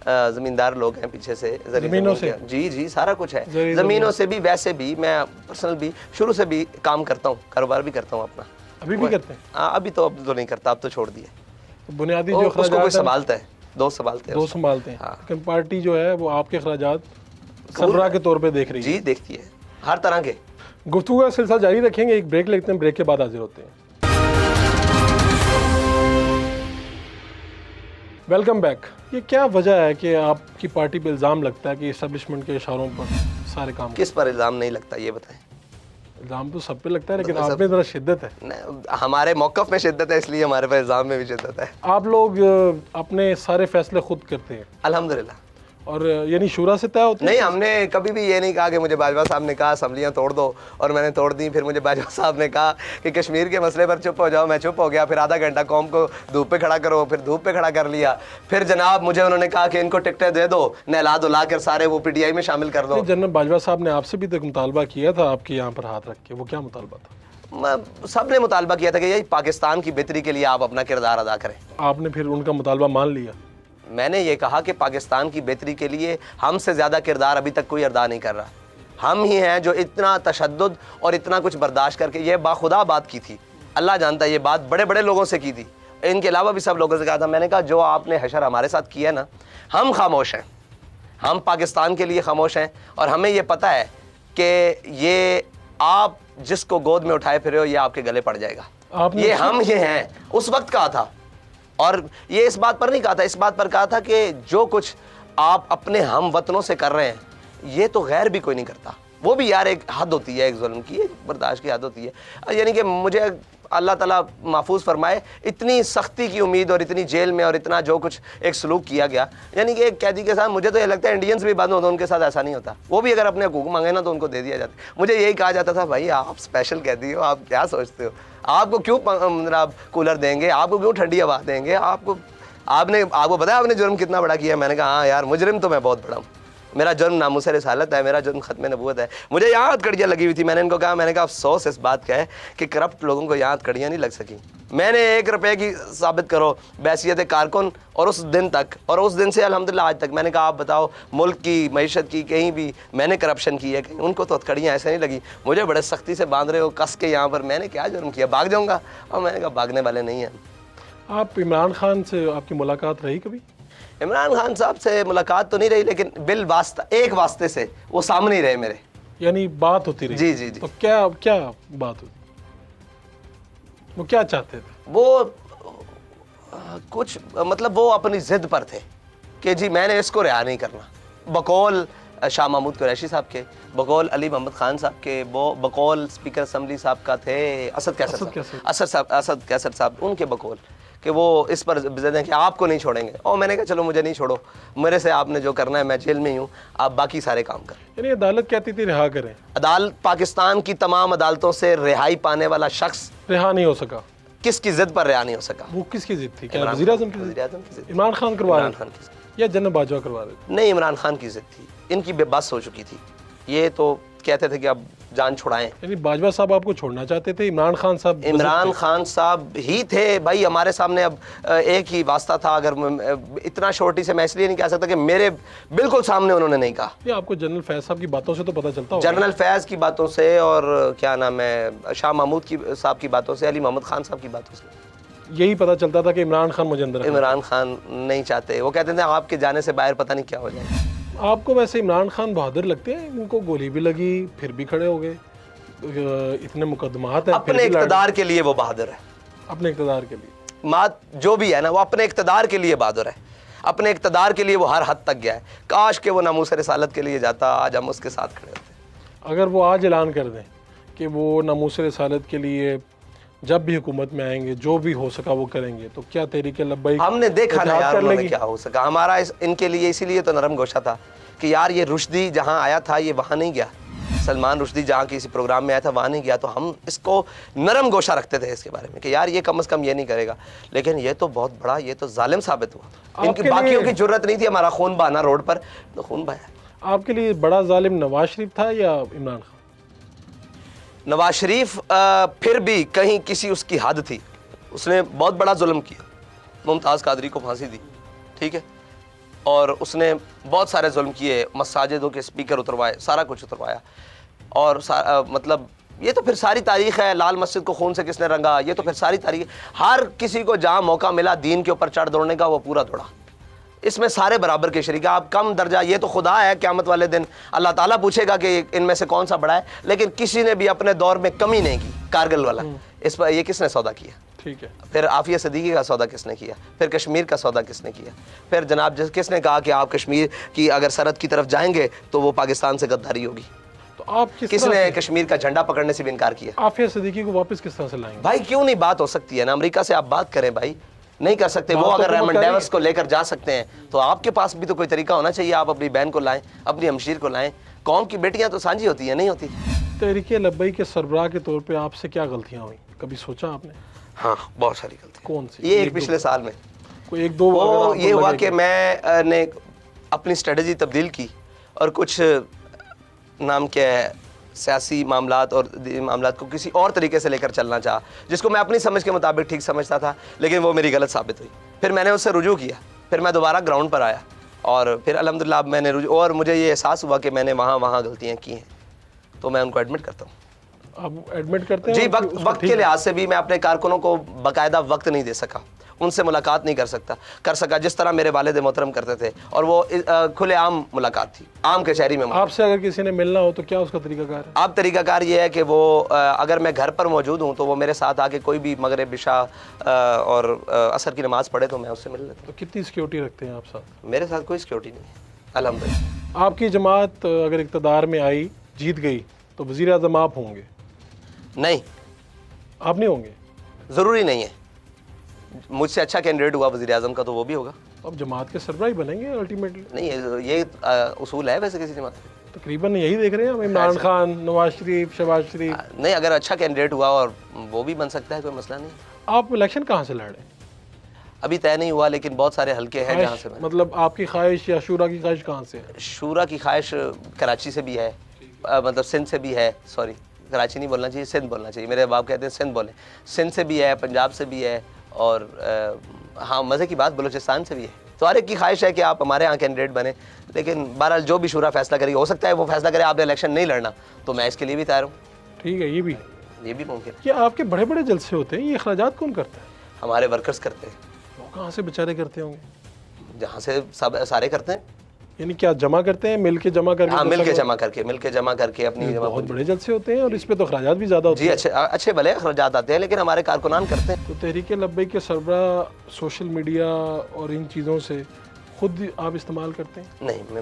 ज़मींदार लोग हैं पीछे से, ज़मीनों से, जी सारा कुछ है, ज़मीनों से भी, वैसे भी मैं पर्सनल भी शुरू से भी काम करता हूँ, कारोबार भी करता हूँ अपना। अभी भी करते हैं? हाँ, अभी तो अब तो नहीं करता, अब तो छोड़ दिए। तो बुनियादी जो उसको कोई संभालता है, दोस्त संभालते हैं। हाँ। लेकिन पार्टी जो है वो आपके अखराजात सरबराह के तौर पे देख रही है? जी देखती है, हर तरह के। गुफ्तगू का सिलसिला जारी रखेंगे, एक ब्रेक लेते हैं, ब्रेक के बाद हाजिर होते हैं। Welcome back. ये क्या वजह है कि आपकी पार्टी पे इल्ज़ाम लगता है कि इस्टेब्लिशमेंट के इशारों पर सारे काम? किस पर इल्ज़ाम नहीं लगता ये बताएं? इल्ज़ाम तो सब पे लगता है, लेकिन आप में ज़रा शिद्दत है। हमारे मौक़िफ़ में शिद्दत है, इसलिए हमारे पास इल्ज़ाम में भी शिद्दत है। आप लोग अपने सारे फैसले खुद करते हैं? अल्हम्दुलिल्लाह। और यानी शूरा से तय होते हैं? नहीं, हमने कभी भी ये नहीं कहा कि मुझे बाजवा साहब ने कहा असम्बलियाँ तोड़ दो और मैंने तोड़ दी, फिर मुझे बाजवा साहब ने कहा कि कश्मीर के मसले पर चुप हो जाओ, मैं चुप हो गया, फिर आधा घंटा कौम को धूप पे खड़ा करो, फिर धूप पे खड़ा कर लिया, फिर जनाब मुझे उन्होंने कहा कि इनको टिकटें दे दो, नहला धुला कर सारे वो PTI में शामिल कर दो। जनरल बाजवा साहब ने आपसे भी तो मुतालबा किया था आपके यहाँ पर हाथ रख के, वो क्या मुतालबा था? सब ने मुतालबा किया था कि यही पाकिस्तान की बेहतरी के लिए आप अपना किरदार अदा करें। आपने फिर उनका मुतालबा मान लिया? मैंने ये कहा कि पाकिस्तान की बेहतरी के लिए हमसे ज़्यादा किरदार अभी तक कोई अदा नहीं कर रहा। हम ही हैं जो इतना तशद्दुद और इतना कुछ बर्दाश्त करके ये बाखुदा बात की थी। अल्लाह जानता है ये बात बड़े बड़े लोगों से की थी, इनके अलावा भी सब लोगों से कहा था। मैंने कहा जो आपने हशर हमारे साथ किया ना, हम खामोश हैं, हम पाकिस्तान के लिए खामोश हैं और हमें ये पता है कि ये आप जिसको गोद में उठाए फिर हो ये आपके गले पड़ जाएगा। ये हम ये हैं, उस वक्त कहा था। और ये इस बात पर नहीं कहा था, इस बात पर कहा था कि जो कुछ आप अपने हम वतनों से कर रहे हैं ये तो गैर भी कोई नहीं करता। वो भी यार एक हद होती है, एक जुल्म की, एक बर्दाश्त की हद होती है। यानी कि मुझे अल्लाह ताला महफूज फरमाए, इतनी सख्ती की उम्मीद और इतनी जेल में और इतना जो कुछ एक सलूक किया गया, यानी कि एक कैदी के साथ मुझे तो ये लगता है इंडियंस भी बंद होते, उनके साथ ऐसा नहीं होता। वो भी अगर अपने हुकूक मांगे ना तो उनको दे दिया जाता। मुझे यही कहा जाता था, भाई आप स्पेशल कैदी हो, आप क्या सोचते हो, आपको क्यों मतलब कूलर देंगे, आपको क्यों ठंडी हवा देंगे, आपको पता है आपने जुर्म कितना बड़ा किया? मैंने कहा हाँ यार, मुजरिम तो मैं बहुत बड़ा हूँ, मेरा जुर्म नामुस रिसालत है, मेरा जुर्म खत्म नबूवत है। मुझे यहाँ हथकड़ियाँ लगी हुई थी। मैंने इनको कहा, मैंने कहा अफसोस इस बात का है कि करप्ट लोगों को यहाँ हथकड़ियाँ नहीं लग सकी। मैंने 1 रुपए की साबित करो बैसियत कारकुन, और उस दिन तक और उस दिन से अल्हम्दुलिल्लाह आज तक मैंने कहा आप बताओ मुल्क की मईशत की कहीं भी मैंने करप्शन की है कहीं? उनको तो हथकड़ियाँ ऐसे नहीं लगी। मुझे बड़े सख्ती से बांध रहे हो कस के यहाँ पर, मैंने क्या जुर्म किया, भाग जाऊँगा? और मैंने कहा भागने वाले नहीं हैं। आप इमरान खान से आपकी मुलाकात रही कभी? इमरान खान साहब से मुलाकात तो नहीं रही, लेकिन बिल वास्ता एक वास्ते से वो सामने ही रहे मेरे, यानी बात होती रही? जी जी जी। तो क्या क्या बात होती, वो क्या चाहते थे? वो कुछ मतलब वो अपनी जिद पर थे कि जी मैंने इसको रिहा नहीं करना। बकौल शाह महमूद कुरैशी साहब के, बकौल अली मोहम्मद खान साहब के, वो बकौल स्पीकर असम्बली साहब का थे असद कैसर साहब, उनके बकौल कि वो इस पर जिद है कि आपको नहीं छोड़ेंगे। और मैंने कहा चलो मुझे नहीं छोड़ो, मेरे से आपने जो करना है, मैं जेल में ही हूँ, आप बाकी सारे काम करें। यानी अदालत कहती थी रिहा करें? अदालत, पाकिस्तान की तमाम अदालतों से रिहाई पाने वाला शख्स रिहा नहीं हो सका। किसकी जिद पर रिहा नहीं हो सका? वो किसकी जिद थी? क्या वज़ीर आज़म की जिद? इमरान खान करवा रहे थे या जनरल बाजवा करवा रहे थे? नहीं, इमरान खान की जिद थी, इनकी बेबस हो चुकी थी। ये तो कहते थे कि अब जान छुड़ाएं। यानी बाजवा साहब आपको छोड़ना चाहते थे, इमरान खान साहब ही थे भाई हमारे सामने। अब एक ही वास्ता था, अगर इतना शॉर्टी से मैं इसलिए नहीं कह सकता कि मेरे बिल्कुल सामने उन्होंने नहीं कहा। ये आपको जनरल फैज साहब की बातों से तो पता चलता होगा? जनरल फैज की बातों से और क्या नाम है शाह महमूद साहब की बातों से, अली मोहम्मद खान साहब की बातों से यही पता चलता था कि इमरान खान मुझे अंदर, इमरान खान नहीं चाहते। वो कहते थे आपके जाने से बाहर पता नहीं क्या हो जाए। आपको वैसे इमरान खान बहादुर लगते हैं? इनको गोली भी लगी फिर भी खड़े हो गए, इतने मुकदमात हैं, अपने इक़्तिदार के लिए वो बहादुर है। अपने इक़्तिदार के लिए मात जो भी है ना, वो अपने इक़्तिदार के लिए बहादुर है, अपने इक़्तिदार के लिए वो हर हद तक गया है। काश के वो नामूस रिसालत के लिए जाता, आज हम उसके साथ खड़े होते। अगर वो आज ऐलान कर दें कि वो नामूस रिसालत के लिए जब भी हुकूमत में आएंगे जो भी हो सका वो करेंगे, तो क्या तहरीक लब्बैक? हमने देखा ना यार उन्होंने क्या हो सका। हमारा इनके लिए इसीलिए तो नरम गोशा था कि यार ये रुश्दी जहाँ आया था ये वहाँ नहीं गया, सलमान रुश्दी जहाँ किसी प्रोग्राम में आया था वहाँ नहीं गया, तो हम इसको नरम गोशा रखते थे इसके बारे में कि यार ये कम से कम ये नहीं करेगा। लेकिन ये तो बहुत बड़ा, ये तो जालिम साबित हुआ। इनकी बाकियों की जरूरत नहीं थी हमारा खून बहाना रोड पर, तो खून बहाया। आपके लिए बड़ा जालिम नवाज शरीफ था या इमरान खान? नवाज शरीफ फिर भी कहीं किसी उसकी हद थी, उसने बहुत बड़ा जुल्म किया, मुमताज़ कादरी को फांसी दी, ठीक है, और उसने बहुत सारे जुल्म किए, मसाजिदों के स्पीकर उतरवाए, सारा कुछ उतरवाया, और मतलब ये तो फिर सारी तारीख़ है, लाल मस्जिद को खून से किसने रंगा, ये तो फिर सारी तारीख़, हर किसी को जहाँ मौका मिला दीन के ऊपर चढ़ दौड़ने का वो पूरा दौड़ा, इसमें सारे बराबर के शरीक। आप कम दर्जा, ये तो खुदा है, क़यामत वाले दिन अल्लाह ताला पूछेगा कि इनमें से कौन सा बड़ा है, लेकिन किसी ने भी अपने दौर में कमी नहीं की। कारगिल वाला, इस पर ये किसने सौदा किया, ठीक है, फिर आफिया सिद्दीकी का सौदा किसने किया, फिर कश्मीर का सौदा किसने किया, फिर जनाब किसने कहा कि आप कश्मीर की अगर सरहद की तरफ जाएंगे तो वो पाकिस्तान से गद्दारी होगी, तो आप किसने कश्मीर का झंडा पकड़ने से भी इनकार किया। आफिया सिद्दीकी को वापस किस तरह से लाएंगे भाई? क्यों नहीं बात हो सकती है ना, अमेरिका से आप बात करें भाई, नहीं कर सकते वो? अगर रेमंड डेविस को लेकर जा सकते हैं तो आपके पास भी तो कोई तरीका होना चाहिए, आप अपनी बहन को लाएं, अपनी हमशीर को लाएं, कौम की बेटियां तो साझी होती हैं, नहीं होती। तहरीके लब्बई के सरबराह के तौर पे आपसे क्या गलतियां हुई, कभी सोचा आपने? हाँ, बहुत सारी गलती। कौन सी? ये एक पिछले साल में कोई एक दो वो ये हुआ कि मैंने अपनी स्ट्रेटजी तब्दील की और कुछ नाम क्या है सियासी मामलात और मामलात को किसी और तरीके से लेकर चलना चाहा, जिसको मैं अपनी समझ के मुताबिक ठीक समझता था, लेकिन वो मेरी गलत साबित हुई। फिर मैंने उससे रुजू किया, फिर मैं दोबारा ग्राउंड पर आया और फिर अल्हम्दुलिल्लाह मैंने रुजू, और मुझे ये एहसास हुआ कि मैंने वहाँ गलतियाँ की हैं, तो मैं उनको एडमिट करता हूँ। अब एडमिट करते हैं जी, वक्त के लिहाज से भी मैं अपने कारकुनों को बाकायदा वक्त नहीं दे सका, उनसे मुलाकात नहीं कर सका जिस तरह मेरे वालिद मोहतरम करते थे, और वो खुलेआम मुलाकात थी, आम कचहरी में। आपसे अगर किसी ने मिलना हो तो क्या उसका तरीकाकार है? आप तरीकाकार ये है कि वो अगर मैं घर पर मौजूद हूँ तो वो मेरे साथ आके कोई भी मगरिब इशा और असर की नमाज़ पढ़े तो मैं उससे मिल लेता हूँ। तो कितनी सिक्योरिटी रखते हैं आप साथ? मेरे साथ कोई सिक्योरिटी नहीं है अल्हम्दुलिल्लाह। आपकी जमात अगर इक़्तिदार में आई, जीत गई, तो वज़ीर आज़म आप होंगे? नहीं, आप नहीं होंगे। ज़रूरी नहीं है, मुझसे अच्छा कैंडिडेट हुआ वज़ीर आज़म का तो वो भी होगा। अब जमात के सरबराह बनेंगे अल्टीमेटली? नहीं, ये उसूल है वैसे किसी जमात का। तकरीबन यही देख रहे हैं हम, इमरान खान, नवाज शरीफ, शहबाज शरीफ। नहीं, अगर अच्छा कैंडिडेट हुआ और वो भी बन सकता है, कोई मसला नहीं। आप इलेक्शन कहाँ से लड़ रहे हैं? अभी तय नहीं हुआ, लेकिन बहुत सारे हल्के हैं जहाँ से। मतलब आपकी ख्वाहिश या शूरा की ख्वाहिश कहाँ से है? शूरा की ख्वाहिश कराची से भी है, मतलब सिंध से भी है, सॉरी कराची नहीं बोलना चाहिए, सिंध बोलना चाहिए, मेरे बाप कहते हैं सिंध बोलें, सिंध से भी है, पंजाब से भी है, और हाँ मज़े की बात बलूचिस्तान से भी है। तो हर एक की ख्वाहिश है कि आप हमारे यहाँ कैंडिडेट बने, लेकिन बहरहाल जो भी शूरा फैसला करेगी, हो सकता है वो फैसला करे आपने इलेक्शन नहीं लड़ना, तो मैं इसके लिए भी तैयार हूँ। ठीक है, ये भी मुमकिन है। क्या आपके बड़े बड़े जलसे होते हैं, ये अखराजात कौन करता है? हमारे वर्कर्स करते हैं। वो कहाँ से बेचारे करते होंगे? जहाँ से सब सारे करते हैं। यानी क्या जमा करते हैं, मिल के जमा करके? हाँ, मिल के जमा करके अपनी जमा। बहुत बड़े जलसे होते हैं और इस पे तो अखराजात भी ज़्यादा होते हैं। जी, अच्छे भले अखराजात आते हैं, लेकिन हमारे कारकुनान करते हैं। तो तहरीक लब्बई के सरबराह सोशल मीडिया और इन चीज़ों से खुद आप इस्तेमाल करते हैं? नहीं,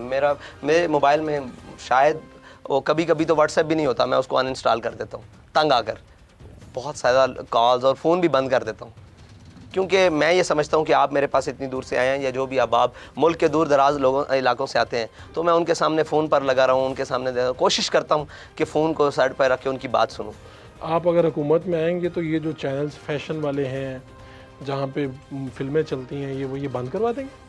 मेरे मोबाइल में शायद वो कभी कभी तो व्हाट्सएप भी नहीं होता, मैं उसको अनइंस्टॉल कर देता हूँ तंग आकर, बहुत ज़्यादा कॉल्स और फ़ोन भी बंद कर देता हूँ, क्योंकि मैं ये समझता हूँ कि आप मेरे पास इतनी दूर से आए हैं, या जो भी आप मुल्क के दूर दराज इलाकों से आते हैं, तो मैं उनके सामने फ़ोन पर लगा रहा हूँ, उनके सामने कोशिश करता हूँ कि फ़ोन को साइड पर रख के उनकी बात सुनूँ। आप अगर हुकूमत में आएंगे तो ये जो चैनल्स फैशन वाले हैं, जहाँ पे फिल्में चलती हैं, ये बंद करवा देंगे?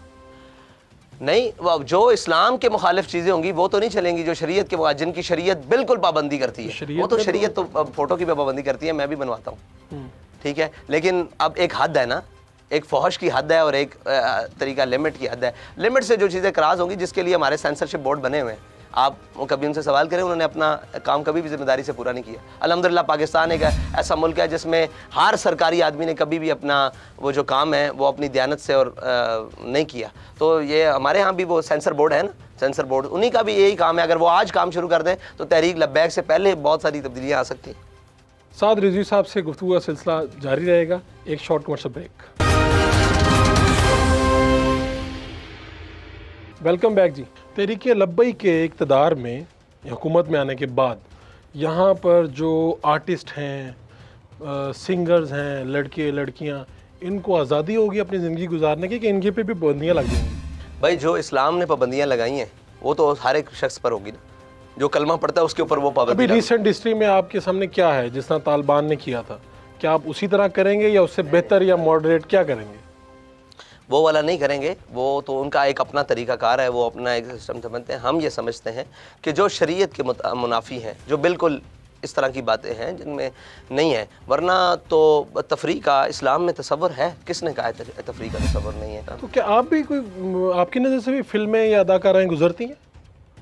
नहीं, जो इस्लाम के मुखालिफ चीज़ें होंगी वो तो नहीं चलेंगी, जो शरीयत के, जिनकी शरीयत बिल्कुल पाबंदी करती है, वो तो शरीयत तो फ़ोटो की पाबंदी करती है, मैं भी बनवाता हूँ, ठीक है, लेकिन अब एक हद है ना, एक फहश की हद है और एक तरीका लिमिट की हद है। लिमिट से जो चीज़ें क्रॉस होंगी, जिसके लिए हमारे सेंसरशिप बोर्ड बने हुए हैं, आप कभी उनसे सवाल करें, उन्होंने अपना काम कभी भी जिम्मेदारी से पूरा नहीं किया। अल्हम्दुलिल्लाह पाकिस्तान एक ऐसा मुल्क है जिसमें हर सरकारी आदमी ने कभी भी अपना वो जो काम है वो अपनी दयानत से और नहीं किया। तो ये हमारे यहाँ भी वो सेंसर बोर्ड है ना, सेंसर बोर्ड, उन्हीं का भी यही काम है। अगर वो आज काम शुरू कर दें तो तहरीक लब्बैक से पहले बहुत सारी तब्दीलियाँ आ सकती हैं। साद रिजवी साहब से गुफ्तगू का सिलसिला जारी रहेगा, एक short commercial break. Welcome back जी। तहरीक लब्बई के इक़्तिदार में, हुकूमत में आने के बाद, यहाँ पर जो आर्टिस्ट हैं, सिंगर्स हैं, लड़के लड़कियाँ, इनको आज़ादी होगी अपनी ज़िंदगी गुजारने की, कि इनके पे भी पाबंदियाँ लग जाएंगी? भाई, जो इस्लाम ने पाबंदियाँ लगाई हैं वो तो हर एक शख्स पर होगी ना, जो कलमा पढ़ता है उसके ऊपर वो पाबंदी। अभी रिसेंट हिस्ट्री में आपके सामने क्या है, जिस तरह तालिबान ने किया था, क्या आप उसी तरह करेंगे या उससे बेहतर या मॉडरेट क्या करेंगे? वो वाला नहीं करेंगे, वो तो उनका एक अपना तरीक़ाकार है, वो अपना एक सिस्टम समझते हैं। हम ये समझते हैं कि जो शरीयत के मुनाफी हैं, जो बिल्कुल इस तरह की बातें हैं जिनमें नहीं है, वरना तो तफरीक का इस्लाम में तसव्वुर है। किसने कहा है तफरीक का तसव्वुर नहीं है? तो क्या आप भी कोई, आपकी नज़र से भी फिल्में या अदाकाराएँ गुजरती हैं,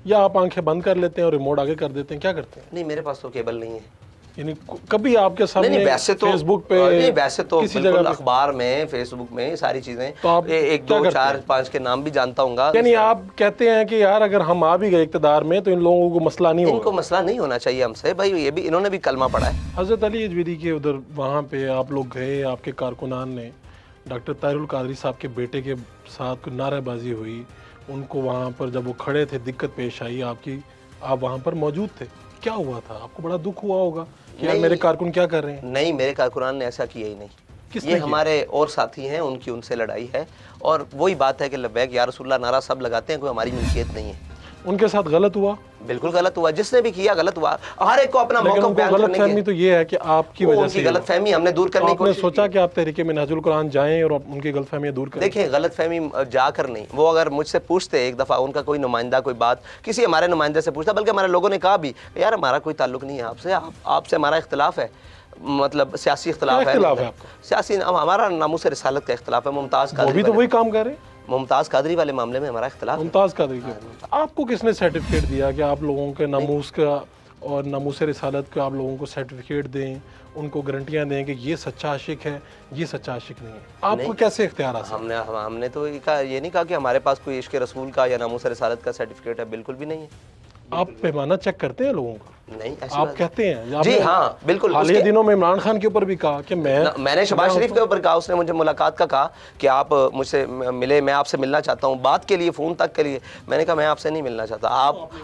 या आप आंखें बंद कर लेते हैं और रिमोट आगे कर देते हैं, क्या करते हैं? नहीं, मेरे पास तो केबल नहीं है। यानी कभी आपके सामने नहीं, वैसे तो फेसबुक पे, नहीं, वैसे तो किसी बिल्कुल जगह अखबार में, फेसबुक में सारी चीजें, तो आप 1 2 4 5 के नाम भी जानता हूँ। यानी आप कहते हैं कि यार अगर हम आ भी गए इक़्तिदार में तो इन लोगों को मसला नहीं होगा? इनको मसला नहीं होना चाहिए हमसे भाई, ये भी इन्होंने भी कलमा पढ़ा है। हज़रत अली अजवीरी के उधर वहाँ पे आप लोग गए, आपके कारकुनान ने डॉक्टर ताहिरुल कादरी साहब के बेटे के साथ कोई नारेबाजी हुई, उनको वहाँ पर जब वो खड़े थे दिक्कत पेश आई आपकी, आप वहाँ पर मौजूद थे, क्या हुआ था? आपको बड़ा दुख हुआ होगा कि यार मेरे कारकुन क्या कर रहे हैं? नहीं, मेरे कारकुनान ने ऐसा किया ही नहीं। ये हमारे और साथी हैं, उनकी उनसे लड़ाई है, और वही बात है कि लब्बैक या रसूलुल्लाह नारा सब लगाते हैं, कोई हमारी मिल्कियत नहीं है। उनके साथ गलत हुआ? बिल्कुल गलत हुआ, जिसने भी किया गलत हुआ। हर एक को अपना मौका बयान करने की गलतफहमी तो ये है कि आपकी वजह से गलतफहमी हमने दूर करने की कोशिश की। सोचा कि आप तहरीके मिनहाजुल कुरान जाएं और उनकी गलतफहमियां दूर करें? देखिए, गलतफहमी जाकर नहीं, वो अगर मुझसे पूछते एक दफ़ा, उनका कोई नुमाइंदा कोई बात किसी हमारे नुमाइंदे से पूछता, बल्कि हमारे लोगों ने कहा भी यार हमारा कोई ताल्लुक नहीं है आपसे, आपसे हमारा इख्तिलाफ है, मतलब सियासी इख्तिलाफ है, सियासी हमारा नामूस रिसालत का इख्तिलाफ है। मुमताज़ कादरी तो वही काम कर रहे हैं, मुमताज़ कादरी वाले मामले में हमारा इख्तिलाफ। मुमताज़ कादरी के आपको किसने सर्टिफिकेट दिया कि आप लोगों के नामूस का और नामूस रिसालत का आप लोगों को सर्टिफिकेट दें, उनको गारंटियां दें कि ये सच्चा आशिक है, ये सच्चा आशिक नहीं है? आपको कैसे इख्तियार हासिल? हमने तो ये नहीं कहा कि हमारे पास कोई इश्क रसूल का या नामूस रिसालत का सर्टिफिकेट है, बिल्कुल भी नहीं है। आप पैमाना चेक करते हैं लोगों का? नहीं, आप कहते हैं? जी हाँ, बिल्कुल। हालिया दिनों में इमरान खान के ऊपर भी कहा कि मैंने शहबाज शरीफ के ऊपर कहा, उसने मुझे मुलाकात का कहा कि आप मुझसे मिले, मैं आपसे मिलना चाहता हूँ, बात के लिए, फ़ोन तक के लिए। मैंने कहा मैं आपसे नहीं मिलना चाहता,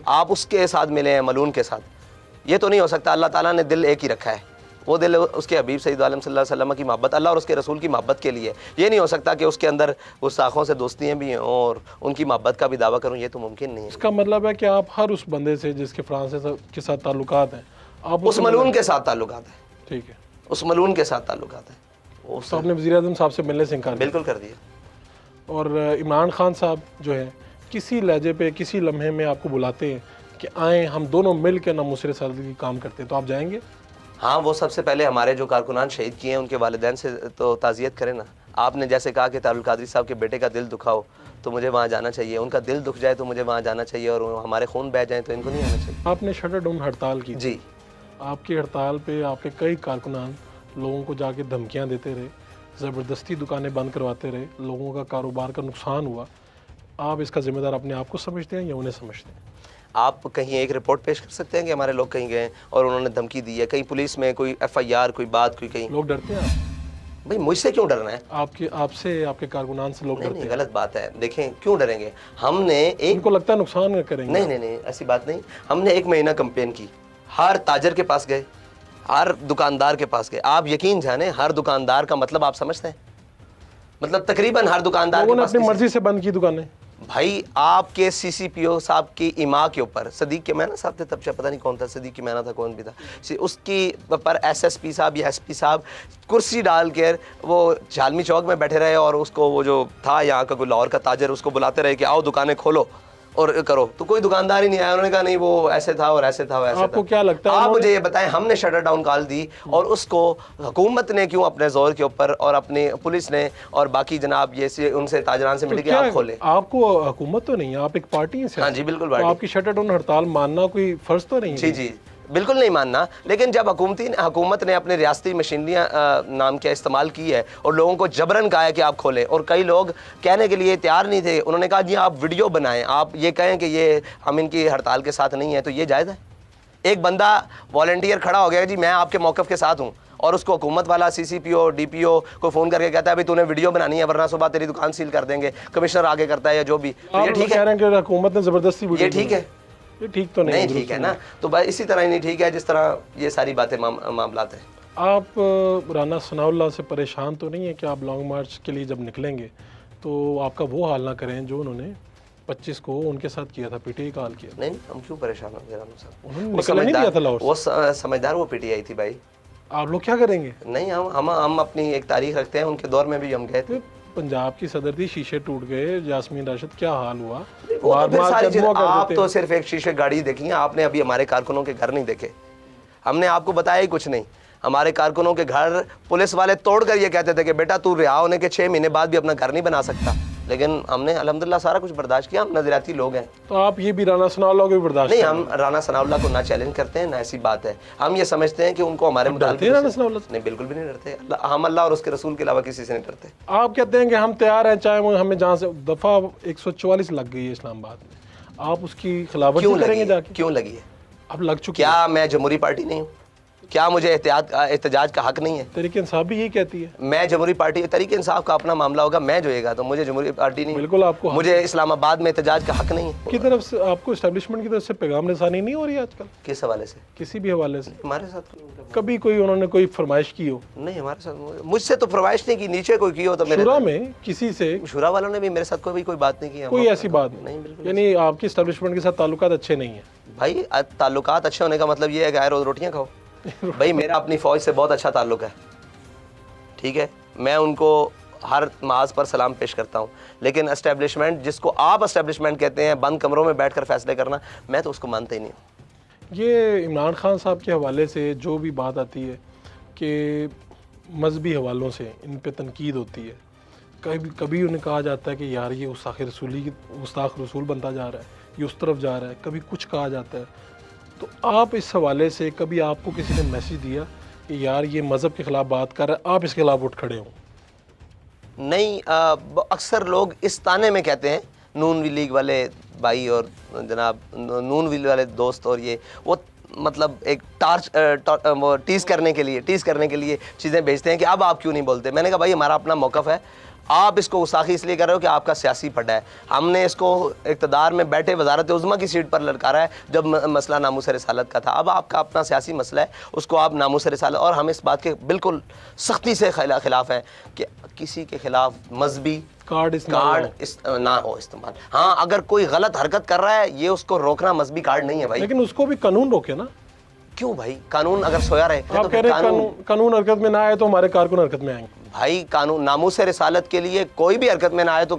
आप उसके साथ मिले हैं, मलून के साथ। ये तो नहीं हो सकता। अल्लाह ताला ने दिल एक ही रखा है, वो दिल उसके हबीब सैयद आलम सल्लल्लाहु अलैहि वसल्लम की मोहब्बत, अल्लाह और उसके रसूल की मोहब्बत के लिए। ये नहीं हो सकता कि उसके अंदर गुस्ताखों से दोस्तियाँ भी हैं और उनकी मोहब्बत का भी दावा करूँ, ये तो मुमकिन नहीं है। इसका मतलब है कि आप हर उस बंदे से जिसके फ्रांस के साथ ताल्लुकात हैं, आप उस मलून के साथ ताल्लुकात है। ठीक है, उस मलून के साथ ताल्लुकात है। तो आपने वज़ीर आज़म साहब से मिलने से इनकार बिल्कुल कर दिया। और इमरान खान साहब जो है किसी लहजे पे, किसी लम्हे में आपको बुलाते हैं कि आएँ हम दोनों मिल के नामूस रिसालत की काम करते हैं, तो आप जाएंगे? हाँ, वो सबसे पहले हमारे जो कारकुनान शहीद किए हैं उनके वालिदैन से तो ताज़ियत करें ना। आपने जैसे कहा कि तारुल कादरी साहब के बेटे का दिल दुखाओ, तो मुझे वहाँ जाना चाहिए। उनका दिल दुख जाए तो मुझे वहाँ जाना चाहिए, और हमारे खून बह जाए तो इनको नहीं आना चाहिए। आपने शटर डाउन हड़ताल की जी। आपकी हड़ताल पे आपके कई कारकुनान लोगों को जाके धमकियाँ देते रहे, ज़बरदस्ती दुकानें बंद करवाते रहे, लोगों का कारोबार का नुकसान हुआ। आप इसका जिम्मेदार अपने आप को समझते हैं या उन्हें समझते हैं? आप कहीं एक रिपोर्ट पेश कर सकते हैं कि हमारे लोग कहीं गए और उन्होंने धमकी दी है, कहीं पुलिस में कोई FIR, कोई बात, कोई कहीं? लोग डरते हैं भाई, मुझसे क्यों डरना है? आपसे, आपके कारकुनान से लोग डरते हैं? गलत बात है। देखें, क्यों डरेंगे? हमने उनको लगता है नुकसान करेंगे। नहीं, ऐसी बात नहीं। हमने 1 महीना कैंपेन की, हर ताजर के पास गए, हर दुकानदार के पास गए। आप यकीन जाने, हर दुकानदार का मतलब आप समझते हैं? मतलब तकरीबन हर दुकानदार के पास अपनी मर्जी से बंद की दुकानें। भाई, आपके CCPO साहब की इमा के ऊपर, सदीक के मैना साहब थे तब से, पता नहीं कौन था, सदीक के मैना था, कौन भी था, उसकी पर SSP साहब या SP साहब कुर्सी डाल कर वो झालमी चौक में बैठे रहे, और उसको वो जो था यहाँ का कोई लाहौर का ताजर, उसको बुलाते रहे कि आओ दुकानें खोलो और करो, तो कोई दुकानदार ही नहीं आया। उन्होंने कहा नहीं, वो ऐसे था और ऐसे था, वैसे आपको क्या लगता है? आप मुझे ये बताएं, हमने शटर डाउन कॉल दी और उसको हुकूमत ने क्यों अपने जोर के ऊपर, और अपनी पुलिस ने और बाकी जनाब ये उनसे ताजरान से मिल के आप खोले? आपको हुकूमत तो नहीं है, आप एक पार्टी हैं। हाँ जी, बिल्कुल। तो आपकी शटर डाउन हड़ताल मानना कोई फर्ज तो नहीं है? जी, बिल्कुल नहीं मानना। लेकिन जब हुकूमत ने अपने रियासती मशीनरियाँ नाम के इस्तेमाल की है और लोगों को जबरन कहा है कि आप खोलें, और कई लोग कहने के लिए तैयार नहीं थे, उन्होंने कहा जी आप वीडियो बनाएं, आप ये कहें कि ये हम इनकी हड़ताल के साथ नहीं है, तो ये जायज़ है? एक बंदा वॉलंटियर खड़ा हो गया जी मैं आपके मौक़िफ़ के साथ हूँ, और उसको हुकूमत वाला CCPO DPO को फ़ोन करके कहता है भाई तूने वीडियो बनानी है वरना सुबह तेरी दुकान सील कर देंगे, कमिश्नर आगे करता है या जो भी, तो ये ठीक है? हुकूमत ने ज़बरदस्ती, ये ठीक है? ये ठीक तो नहीं ठीक है ना। तो बस इसी तरह ही नहीं ठीक है जिस तरह ये सारी बातें मामलात हैं। आप राना सनाउल्लाह से परेशान तो नहीं है कि आप लॉन्ग मार्च के लिए जब निकलेंगे तो आपका वो हाल ना करें जो उन्होंने 25 को उनके साथ किया था, PTI का हाल किया? नहीं, हम क्यों परेशान हो गए? वो समझदार, वो PTI थी भाई। आप लोग क्या करेंगे? नहीं, हम अपनी एक तारीख रखते हैं, उनके दौर में भी हम गए थे। पंजाब की सदर थी, शीशे टूट गए, यास्मीन राशिद, क्या हाल हुआ? आप तो सिर्फ एक शीशे गाड़ी देखी है, आपने अभी हमारे कारकुनों के घर नहीं देखे। हमने आपको बताया ही कुछ नहीं। हमारे कारकुनों के घर पुलिस वाले तोड़ कर ये कहते थे कि बेटा तू रिहा होने के 6 महीने बाद भी अपना घर नहीं बना सकता, लेकिन हमने अल्हम्दुलिल्लाह सारा कुछ बर्दाश्त किया। हम नजरियाती लोग हैं। तो आप ये भी राना सनाउल्लाह को भी बर्दाश्त नहीं, हम राना सनाउल्लाह को ना चैलेंज करते हैं, ना ऐसी बात है। हम ये समझते हैं कि उनको हमारे मुताबिक राना सनाउल्लाह से? नहीं, बिल्कुल भी नहीं डरते। हम अल्लाह और उसके रसूल के अलावा किसी से नहीं डरते। आप कहते हैं कि हम तैयार हैं, चाहे वो हमें जहाँ से दफ़ा 144 लग गई है इस्लामाबाद में, आप उसकी खिलाफत क्यों करेंगे लगी? जाके? क्यों लगी है? अब लग चुकी है। क्या मैं जमहूरी पार्टी नहीं हूँ? क्या मुझे एहतजाज का हक नहीं है? तहरीक इंसाफ भी यही कहती है। मैं जमहूरी पार्टी, तहरीक इंसाफ का अपना मामला होगा, मैं जोएगा, तो मुझे जमहूरी पार्टी नहीं। बिल्कुल आपको मुझे इस्लामाबाद में एहतजाज का हक नहीं है। की तरफ से आपको एस्टेब्लिशमेंट की तरफ से पैगाम रसानी नहीं हो रही है आजकल किस हवाले से? किसी भी हवाले से? हमारे साथ कभी कोई उन्होंने कोई फरमाइश की हो? नहीं, हमारे साथ मुझसे तो फरमाइश नहीं की, नीचे कोई की हो तो मेरे शुरा में किसी से शुरा वालों ने भी मेरे साथ कोई बात नहीं की। कोई ऐसी बात नहीं, बिल्कुल। यानी आपकी एस्टेब्लिशमेंट के साथ ताल्लुकात अच्छे नहीं है? भाई ताल्लुकात अच्छे होने का मतलब ये है कि आए रोज रोटियां खाओ। भाई मेरा अपनी फ़ौज से बहुत अच्छा ताल्लुक है, ठीक है, मैं उनको हर नमाज पर सलाम पेश करता हूँ, लेकिन एस्टेब्लिशमेंट जिसको आप एस्टेब्लिशमेंट कहते हैं, बंद कमरों में बैठकर फैसले करना, मैं तो उसको मानता ही नहीं हूँ। ये इमरान खान साहब के हवाले से जो भी बात आती है कि मजहबी हवालों से इन पे तनकीद होती है, कभी उन्हें कहा जाता है कि यार ये गुस्ताख रसूल बनता जा रहा है, ये उस तरफ जा रहा है, कभी कुछ कहा जाता है। तो आप इस हवाले से कभी आपको किसी ने मैसेज दिया कि यार ये मज़हब के ख़िलाफ़ बात कर रहा है, आप इसके खिलाफ उठ खड़े हों? नहीं, अक्सर लोग इस ताने में कहते हैं, नून लीग वाले भाई और जनाब नून लीग वाले दोस्त, और ये वो मतलब एक टीज़ करने के लिए चीज़ें भेजते हैं कि अब आप क्यों नहीं बोलते। मैंने कहा भाई हमारा अपना मौक़िफ़ है, आप इसको गुस्ताखी इसलिए कर रहे हो कि आपका सियासी पड़ा है। हमने इसको इक़्तिदार में बैठे वज़ारत उज़्मा की सीट पर ललकारा है जब मसला नामूस रिसालत का था। अब आपका अपना सियासी मसला है, उसको आप नामूस रिसालत, और हम इस बात के बिल्कुल सख्ती से खिलाफ हैं कि किसी के खिलाफ मजहबी कार्ड ना हो इस्तेमाल। हाँ, अगर कोई गलत हरकत कर रहा है, ये उसको रोकना मजहबी कार्ड नहीं है भाई। लेकिन उसको भी कानून रोके ना। क्यों भाई? कानून अगर सोया रहे आप कह रहे हैं कानून हरकत में ना आए तो हमारे कारकुन हरकत में आएंगे। भाई कानून नामूस रिसालत के लिए कोई भी हरकत में ना आए तो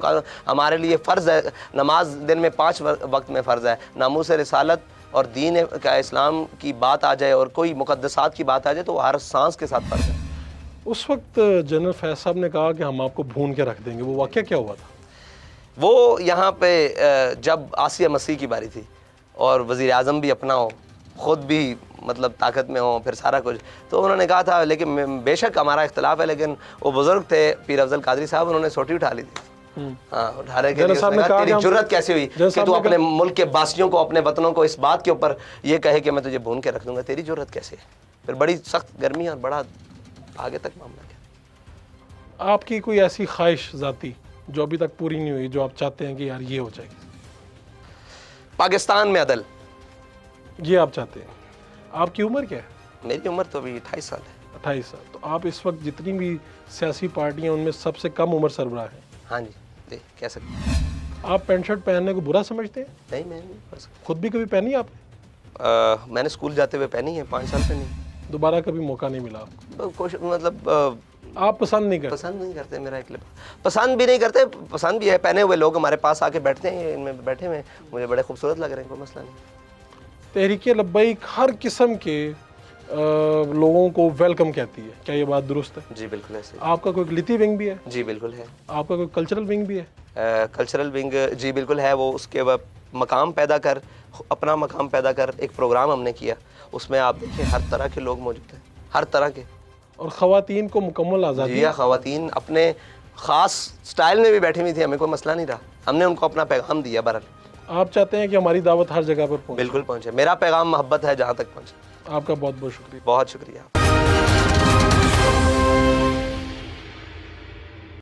हमारे लिए फ़र्ज़ है। नमाज दिन में 5 वक्त में फ़र्ज़ है। नामूस रिसालत और दीन का इस्लाम की बात आ जाए और कोई मुक़द्दसात की बात आ जाए तो हर सांस के साथ फ़र्ज़ है। उस वक्त जनरल फैज़ साहब ने कहा कि हम आपको भून के रख देंगे, वो वाक़या क्या हुआ था? वो यहाँ पे जब आसिया मसीह की बारी थी और वज़ीर आज़म भी अपना हो, ख़ुद भी मतलब ताकत में हो, फिर सारा कुछ, तो उन्होंने कहा था, लेकिन बेशक हमारा इख्तलाफ है, लेकिन वो बुज़ुर्ग थे पीर अफजल कादरी साहब, उन्होंने सोटी उठा ली थी। हाँ, उठाने के लिए तेरी जुर्रत कैसे हुई कि तू अपने मुल्क के बासियों को, अपने वतनों को इस बात के ऊपर ये कहे कि मैं तुझे भून के रख दूंगा, तेरी जुर्रत कैसे है? फिर बड़ी सख्त गर्मी और बड़ा आगे तक मामला गया। आपकी कोई ऐसी ख्वाहिश ज़ाती जो अभी तक पूरी नहीं हुई, जो आप चाहते हैं कि यार ये हो जाएगी? पाकिस्तान में अदल, ये आप चाहते हैं। आपकी उम्र क्या है? मेरी उम्र तो अभी 28 साल है। 28 साल। तो आप इस वक्त जितनी भी सियासी पार्टियां उनमें सबसे कम उम्र सरबराह हैं। हाँ जी, कह सकते हैं। आप पैंट शर्ट पहनने को बुरा समझते हैं? नहीं, मैं नहीं पढ़ सकता। खुद भी कभी पहनी आपने? मैंने स्कूल जाते हुए पहनी है, 5 साल पहनी। दोबारा कभी मौका नहीं मिला आपको? मतलब आप पसंद नहीं करते? पसंद नहीं करते। मेरा एक पसंद भी नहीं करते, पसंद भी है। पहने हुए लोग हमारे पास आके बैठते हैं, इनमें बैठे हुए मुझे बड़े खूबसूरत लग रहे हैं, कोई मसला नहीं। तहरीक लब्बैक हर किस्म के लोगों को वेलकम कहती है, क्या ये बात दुरुस्त है? जी बिल्कुल ऐसे। आपका कोई लिती विंग भी है? जी बिल्कुल है। आपका कोई कल्चरल विंग भी है? कल्चरल विंग जी बिल्कुल है। वो उसके बाद मकाम पैदा कर, अपना मकाम पैदा कर, एक प्रोग्राम हमने किया, उसमें आप देखिए हर तरह के लोग मौजूद हैं, हर तरह के। और ख़वातीन को मुकम्मल आज़ादी? जी, ख़वातीन अपने ख़ास स्टाइल में भी बैठी हुई थी, हमें कोई मसला नहीं रहा, हमने उनको अपना पैगाम दिया। बहरहाल आप चाहते हैं कि हमारी दावत हर जगह पर पहुंचे? बिल्कुल पहुंचे। मेरा पैगाम मोहब्बत है, जहाँ तक पहुंचे। आपका बहुत बहुत शुक्रिया। बहुत शुक्रिया।